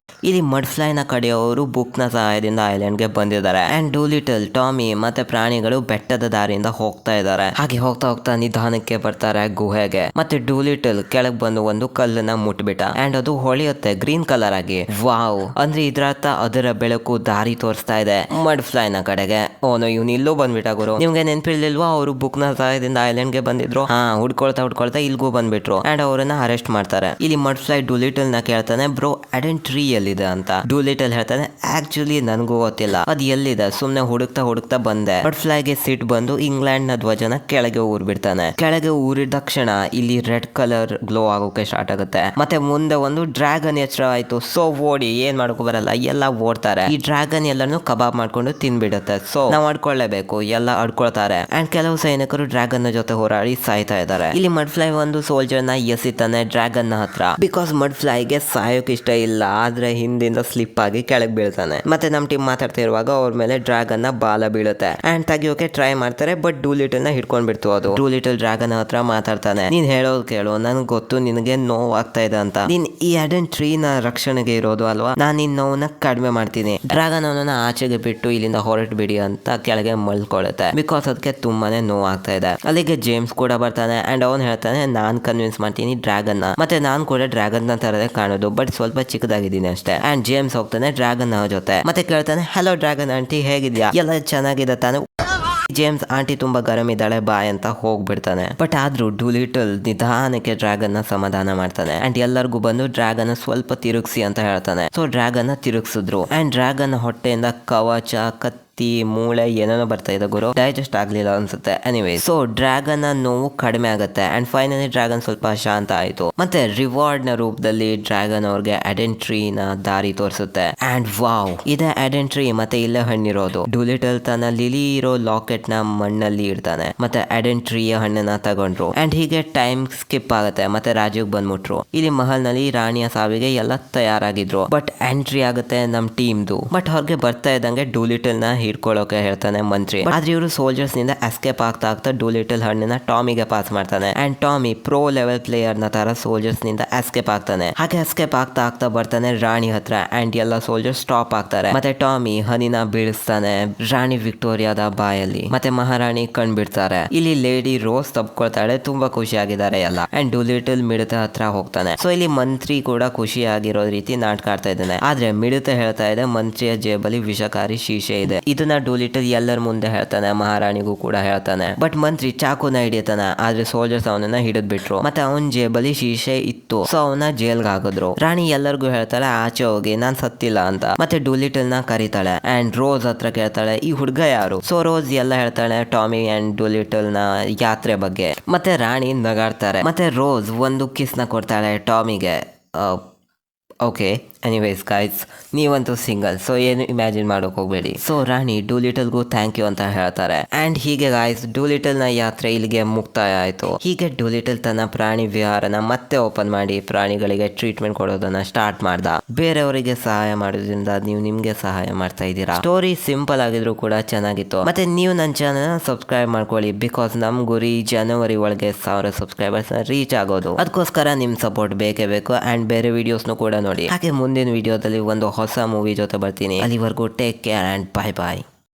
ಇಲ್ಲಿ ಮಡ್ ಫ್ಲೈ ನ ಕಡೆಯವರು ಬುಕ್ ನ ಸಹಾಯದಿಂದ ಐಲ್ಯಾಂಡ್ ಗೆ ಬಂದಿದ್ದಾರೆ. ಅಂಡ್ ಡೂಲಿಟಲ್ ಟಾಮಿ ಮತ್ತೆ ಪ್ರಾಣಿಗಳು ಬೆಟ್ಟದ ದಾರಿಯಿಂದ ಹೋಗ್ತಾ ಇದ್ದಾರೆ. ಹಾಗೆ ಹೋಗ್ತಾ ಹೋಗ್ತಾ ನಿಧಾನಕ್ಕೆ ಬರ್ತಾರೆ ಗುಹೆಗೆ. ಮತ್ತೆ ಡೂಲಿಟಲ್ ಕೆಳಗ್ ಬಂದು ಒಂದು ಕಲ್ಲನ್ನ ಮುಟ್ಬಿಟ್ಟ ಅಂಡ್ ಅದು ಹೊಳೆಯುತ್ತೆ ಗ್ರೀನ್ ಕಲರ್ ಆಗಿ. ವಾವ್ ಅಂದ್ರೆ ಇದ್ರರ್ಥ ಅದರ ಬೆಳಕು ದಾರಿ ತೋರಿಸ್ತಾ ಇದೆ ಮಡ್ ಫ್ಲೈ ನ ಕಡೆಗೆ. ಓನೋ ಇವ್ನು ಇಲ್ಲೂ ಬಂದ್ಬಿಟ್ಟ ಗುರು. ನಿಮ್ಗೆ ನೆನ್ಪಿರ್ಲಿಲ್ವಾ ಅವರು ಬುಕ್ ನ ಸಹಾಯದಿಂದ ಐಲ್ಯಾಂಡ್ ಗೆ ಬಂದಿದ್ರು? ಹುಡ್ಕೊಳ್ತಾ ಇಲ್ಗೂ ಬಂದ್ಬಿಟ್ರು ಅಂಡ್ ಅವರನ್ನ ಅರೆಸ್ಟ್ ಮಾಡ್ತಾರೆ. ಇಲ್ಲಿ ಮಡ್ ಫ್ಲೈ ಡೂಲಿಟಲ್ ನ ಕೇಳ್ತಾನೆ ಬ್ರೋ ಆಡನ್ ಟ್ರೀ ಎಲ್ಲಿದೆ ಅಂತ. ಡೂಲಿಟಲ್ ಹೇಳ್ತಾನೆ ಆಕ್ಚುಲಿ ನನಗೂ ಗೊತ್ತಿಲ್ಲ ಅದು ಎಲ್ಲಿದೆ, ಸುಮ್ನೆ ಹುಡುಕ್ತಾ ಬಂದೆ. ಬಟ್ ಫ್ಲೈಗೆ ಸಿಟ್ ಬಂದು ಇಂಗ್ಲೆಂಡ್ ನ ಧ್ವಜನ ಕೆಳಗೆ ಊರ್ಬಿಡ್ತಾನೆ. ಕೆಳಗೆ ಊರಿದ ತಕ್ಷಣ ಇಲ್ಲಿ ರೆಡ್ ಕಲರ್ ಗ್ಲೋ ಆಗೋಕೆ ಸ್ಟಾರ್ಟ್ ಆಗುತ್ತೆ. ಮತ್ತೆ ಮುಂದೆ ಒಂದು ಡ್ರ್ಯಾಗನ್ ಎಚ್ಚರ ಆಯ್ತು. ಸೊ ಓಡಿ ಏನ್ ಮಾಡಕ್ಕೂ ಬರಲ್ಲ, ಎಲ್ಲ ಓಡ್ತಾರೆ. ಈ ಡ್ರ್ಯಾಗನ್ ಎಲ್ಲಾನು ಕಬಾಬ್ ಮಾಡ್ಕೊಂಡು ತಿನ್ಬಿಡುತ್ತೆ. ಸೊ ನಾವ್ ಅಡ್ಕೊಳ್ಳೇಬೇಕು, ಎಲ್ಲ ಅಡ್ಕೊಳ್ತಾರೆ. ಅಂಡ್ ಕೆಲವು ಸೈನಿಕರು ಡ್ರ್ಯಾಗನ್ ನ ಜೊತೆ ಹೋರಾಡಿ ಸಾಯ್ತಾ ಇದ್ದಾರೆ. ಇಲ್ಲಿ ಮಡ್ ಫ್ಲೈ ಒಂದು ಸೋಲ್ಜರ್ ನ ಎಸಿತಾನೆ ಡ್ರ್ಯಾಗನ್ ನ ಹತ್ರ. ಬಿಕಾಸ್ ಮಡ್ ಫ್ಲೈಗೆ ಸಾಯೋಕ್ ಇಷ್ಟ ಇಲ್ಲ, ಆದ್ರೆ ಹಿಂದಿಂದ ಸ್ಲಿಪ್ ಆಗಿ ಕೆಳಗೆ ಬೀಳ್ತಾನೆ. ಮತ್ತೆ ನಮ್ ಟೀಮ್ ಮಾತಾಡ್ತಾ ಇರುವಾಗ ಅವ್ರ ಮೇಲೆ ಡ್ರ್ಯಾಗನ್ ನ ಬಾಲ ಬೀಳುತ್ತೆ ಅಂಡ್ ತೆಗಿಯೋಕೆ ಟ್ರೈ ಮಾಡ್ತಾರೆ. ಬಟ್ ಡೂಲಿಟಲ್ ನ ಹಿಡ್ಕೊಂಡ್ ಬಿಡ್ತು ಅದು. ಡೂಲಿಟಲ್ ಡ್ರ್ಯಾಗನ್ ಹತ್ರ ಮಾತಾಡ್ತಾನೆ, ನೀನ್ ಹೇಳೋದು ಕೇಳು, ನನ್ಗೆ ಗೊತ್ತು ನಿನಗೆ ನೋವು ಆಗ್ತಾ ಇದೆ ಅಂತ. ನೀನ್ ಈ ಆಡನ್ ಟ್ರೀ ನ ರಕ್ಷಣೆಗೆ ಇರೋದು ಅಲ್ವಾ, ನಾನ್ ನಿನ್ ನೋವನ್ನ ಕಡಿಮೆ ಮಾಡ್ತೀನಿ. ಡ್ರ್ಯಾಗನ್ ಅವನನ್ನ ಆಚೆಗೆ ಬಿಟ್ಟು ಇಲ್ಲಿಂದ ಹೊರಟು ಬಿಡಿ ಅಂತ ಕೆಳಗೆ ಮಲ್ಕೊಳ್ಳುತ್ತೆ. ಬಿಕಾಸ್ ಅದಕ್ಕೆ ತುಂಬಾನೇ ನೋವು ಆಗ್ತಾ ಇದೆ. ಅಲ್ಲಿಗೆ ಜೇಮ್ಸ್ ಕೂಡ ಬರ್ತಾನೆ ಅಂಡ್ ಅವನ್ ಹೇಳ್ತಾನೆ ನಾನ್ ಕನ್ವಿನ್ಸ್ ಮಾಡ್ತೀನಿ ಡ್ರ್ಯಾಗನ್ ನ. ಮತ್ತೆ ನಾನ್ ಕೂಡ ಡ್ರ್ಯಾಗನ್ ನ ತರದೇ ಕಾಣೋದು, ಬಟ್ ಸ್ವಲ್ಪ ಚಿಕ್ಕದಾಗಿದ್ದೀನಿ ಅಷ್ಟೇ. ಅಂಡ್ ಜೇಮ್ಸ್ ಹೋಗ್ತಾನೆ ಡ್ರ್ಯಾಗನ್ ಜೊತೆ ಮತ್ತೆ ಕೇಳ್ತಾನೆ ಹಲೋ ಡ್ರ್ಯಾಗನ್ ಆಂಟಿ ಹೇಗಿದ್ಯಾ, ಎಲ್ಲ ಚೆನ್ನಾಗಿದೆ ತಾನೆ? ಜೇಮ್ಸ್ ಆಂಟಿ ತುಂಬಾ ಗರಂ ಇದ್ದಾಳೆ ಬಾಯ್ ಅಂತ ಹೋಗ್ಬಿಡ್ತಾನೆ. ಬಟ್ ಆದ್ರೂ ಡೂಲಿಟಲ್ ನಿಧಾನಕ್ಕೆ ಡ್ರ್ಯಾಗನ್ ನ ಸಮಾಧಾನ ಮಾಡ್ತಾನೆ ಅಂಡ್ ಎಲ್ಲರಿಗೂ ಬಂದು ಡ್ರ್ಯಾಗನ್ ಸ್ವಲ್ಪ ತಿರುಗಿಸಿ ಅಂತ ಹೇಳ್ತಾನೆ. ಸೊ ಡ್ರ್ಯಾಗನ್ ನ ತಿರುಗಿಸಿದ್ರು ಅಂಡ್ ಡ್ರ್ಯಾಗನ್ ಹೊಟ್ಟೆಯಿಂದ ಕವಚ ಅಸ್ಥಿ ಮೂಳೆ ಏನೇನೋ ಬರ್ತಾ ಇದೆ ಗುರು, ಡೈಜೆಸ್ಟ್ ಆಗ್ಲಿಲ್ಲ ಅನ್ಸುತ್ತೆ. ಎನಿವೇ ಸೊ ಡ್ರ್ಯಾಗನ್ ನೋವು ಕಡಿಮೆ ಆಗುತ್ತೆ ಅಂಡ್ ಫೈನಲಿ ಡ್ರ್ಯಾಗನ್ ಸ್ವಲ್ಪ ಶಾಂತ ಆಯ್ತು. ಮತ್ತೆ ರಿವಾರ್ಡ್ ನ ರೂಪದಲ್ಲಿ ಡ್ರ್ಯಾಗನ್ ಅವ್ರಿಗೆ ಅಡೆಂಟ್ರಿ ನ ದಾರಿ ತೋರಿಸುತ್ತೆ. ಅಂಡ್ ವಾವ್, ಇದೇ ಅಡೆಂಟ್ರಿ ಮತ್ತೆ ಇಲ್ಲೇ ಹಣ್ಣಿರೋದು. ಡೂಲಿಟಲ್ ತನ್ನ ಲಿಲಿ ಇರೋ ಲಾಕೆಟ್ ನ ಮಣ್ಣಲ್ಲಿ ಇಡ್ತಾನೆ ಮತ್ತೆ ಅಡೆಂಟ್ರಿಯ ಹಣ್ಣನ್ನ ತಗೊಂಡ್ರು. ಅಂಡ್ ಹೀಗೆ ಟೈಮ್ ಸ್ಕಿಪ್ ಆಗುತ್ತೆ ಮತ್ತೆ ರಾಜೀವ್ ಬಂದ್ಬಿಟ್ರು. ಇಲ್ಲಿ ಮಹಲ್ ನಲ್ಲಿ ರಾಣಿಯ ಸಾವಿಗೆ ಎಲ್ಲ ತಯಾರಾಗಿದ್ರು. ಬಟ್ ಎಂಟ್ರಿ ಆಗುತ್ತೆ ನಮ್ ಟೀಮ್ದು. ಬಟ್ ಅವ್ರಿಗೆ ಬರ್ತಾ ಇದ್ದಂಗೆ ಡೂಲಿಟಲ್ ನ ಹಿಡ್ಕೊಳ್ಳೋಕೆ ಹೇಳ್ತಾನೆ ಮಂತ್ರಿ. ಆದ್ರೆ ಇವರು ಸೋಲ್ಜರ್ಸ್ ನಿಂದ ಎಸ್ಕೇಪ್ ಆಗ್ತಾ ಆಗ್ತಾ ಡೂಲಿಟಲ್ ಹಣ್ಣನ್ನ ಟಾಮಿಗೆ ಪಾಸ್ ಮಾಡ್ತಾನೆ. And Tommy pro level player ನ ತರ ಸೋಲ್ಜರ್ಸ್ ನಿಂದ ಎಸ್ಕೇಪ್ ಆಗ್ತಾನೆ. ಹಾಗೆ ಎಸ್ಕೇಪ್ ಆಗ್ತಾ ಆಗ್ತಾ ಬರ್ತಾನೆ ರಾಣಿ ಹತ್ರ. ಅಂಡ್ ಎಲ್ಲ ಸೋಲ್ಜರ್ಸ್ ಸ್ಟಾಪ್ ಆಗ್ತಾರೆ. ಮತ್ತೆ ಟಾಮಿ ಹನಿನ ಬೀಳಿಸ್ತಾನೆ ರಾಣಿ ವಿಕ್ಟೋರಿಯಾದ ಬಾಯಲ್ಲಿ. ಮತ್ತೆ ಮಹಾರಾಣಿ ಕಣ್ಬಿಡ್ತಾರೆ. ಇಲ್ಲಿ ಲೇಡಿ ರೋಸ್ ತಪ್ಕೊಳ್ತಾಳೆ. ತುಂಬಾ ಖುಷಿಯಾಗಿದ್ದಾರೆ ಎಲ್ಲ. ಅಂಡ್ ಡೂಲಿಟಲ್ ಮಿಡತೆ ಹತ್ರ ಹೋಗ್ತಾನೆ. ಸೊ ಇಲ್ಲಿ ಮಂತ್ರಿ ಕೂಡ ಖುಷಿಯಾಗಿರೋ ರೀತಿ ನಾಟಕ ಆಡ್ತಾ ಇದ್ದಾನೆ. ಆದ್ರೆ ಮಿಡತೆ ಹೇಳ್ತಾ ಇದೆ ಮಂತ್ರಿಯ ಜೇಬಲ್ಲಿ ವಿಷಕಾರಿ ಶೀಶೆ ಇದೆ. ಇದನ್ನ ಡೂಲಿಟಲ್ ಎಲ್ಲರ ಮುಂದೆ ಹೇಳ್ತಾನೆ, ಮಹಾರಾಣಿಗೂ ಕೂಡ ಹೇಳ್ತಾನೆ. ಬಟ್ ಮಂತ್ರಿ ಚಾಕುನ ಹಿಡಿತಾನೆ. ಆದ್ರೆ ಸೋಲ್ಜರ್ಸ್ ಅವನನ್ನ ಹಿಡಿದ್ ಬಿಟ್ರು. ಮತ್ತೆ ಅವನ್ ಜೇಬಲ್ಲಿ ಶೀಶೆ ಇತ್ತು. ಸೊ ಅವನ ಜೈಲ್ಗೆ ಹಾಕಿದ್ರು. ರಾಣಿ ಎಲ್ಲರಿಗೂ ಹೇಳ್ತಾಳೆ ಆಚೆ ಹೋಗಿ, ನಾನ್ ಸತ್ತಿಲ್ಲ ಅಂತ. ಮತ್ತೆ ಡೂಲಿಟಲ್ ನ ಕರೀತಾಳೆ. ಅಂಡ್ ರೋಸ್ ಹತ್ರ ಕೇಳ್ತಾಳೆ ಈ ಹುಡ್ಗ ಯಾರು. ಸೊ ರೋಸ್ ಎಲ್ಲ ಹೇಳ್ತಾಳೆ ಟಾಮಿ ಅಂಡ್ ಡೂಲಿಟಲ್ ನ ಯಾತ್ರೆ ಬಗ್ಗೆ. ಮತ್ತೆ ರಾಣಿ ನಗಾಡ್ತಾರೆ. ಮತ್ತೆ ರೋಸ್ ಒಂದು ಕಿಸ್ ನ ಕೊಡ್ತಾಳೆ ಟಾಮಿಗೆ. ಓಕೆ, ಎನಿವೇಸ್ ಗೈಸ್, ನೀವಂತೂ ಸಿಂಗಲ್, ಸೊ ಏನು ಇಮ್ಯಾಜಿನ್ ಮಾಡೋಕೆ ಹೋಗಬೇಡಿ. ಸೊ ರಾಣಿ ಡೂಲಿಟಲ್ಗೂ ಥ್ಯಾಂಕ್ ಯು ಅಂತ ಹೇಳ್ತಾರೆ. ಅಂಡ್ ಹೀಗೆ ಗೈಸ್ ಡೂಲಿಟಲ್ ನ ಯಾತ್ರೆ ಇಲ್ಲಿಗೆ ಮುಕ್ತಾಯ ಆಯಿತು. ಹೀಗೆ ಡೂಲಿಟಲ್ ತನ್ನ ಪ್ರಾಣಿ ವಿಹಾರನ ಮತ್ತೆ ಓಪನ್ ಮಾಡಿ ಪ್ರಾಣಿಗಳಿಗೆ ಟ್ರೀಟ್ಮೆಂಟ್ ಕೊಡೋದನ್ನ ಸ್ಟಾರ್ಟ್ ಮಾಡ್ದ. ಬೇರೆಯವರಿಗೆ ಸಹಾಯ ಮಾಡೋದ್ರಿಂದ ನೀವು ನಿಮ್ಗೆ ಸಹಾಯ ಮಾಡ್ತಾ ಇದ್ದೀರಾ. ಸ್ಟೋರಿ ಸಿಂಪಲ್ ಆಗಿದ್ರು ಕೂಡ ಚೆನ್ನಾಗಿತ್ತು. ಮತ್ತೆ ನೀವು ನನ್ನ ಚಾನಲ್ ಸಬ್ಸ್ಕ್ರೈಬ್ ಮಾಡ್ಕೊಳ್ಳಿ. ಬಿಕಾಸ್ ನಮ್ ಗುರಿ ಜನವರಿ ಒಳಗೆ 1000 ಸಬ್ಸ್ಕ್ರೈಬರ್ಸ್ ರೀಚ್ ಆಗೋದು. ಅದಕ್ಕೋಸ್ಕರ ನಿಮ್ ಸಪೋರ್ಟ್ ಬೇಕೇ ಬೇಕು. ಅಂಡ್ ಬೇರೆ ವಿಡಿಯೋಸ್ನು ಕೂಡ ನೋಡಿ. ಹಾಗೆ ಮುಂದಿನ ವಿಡಿಯೋದಲ್ಲಿ ಒಂದು ಹೊಸ ಮೂವಿ ಜೊತೆ ಬರ್ತೀನಿ. ಅಲ್ಲಿವರೆಗೂ take care and bye bye.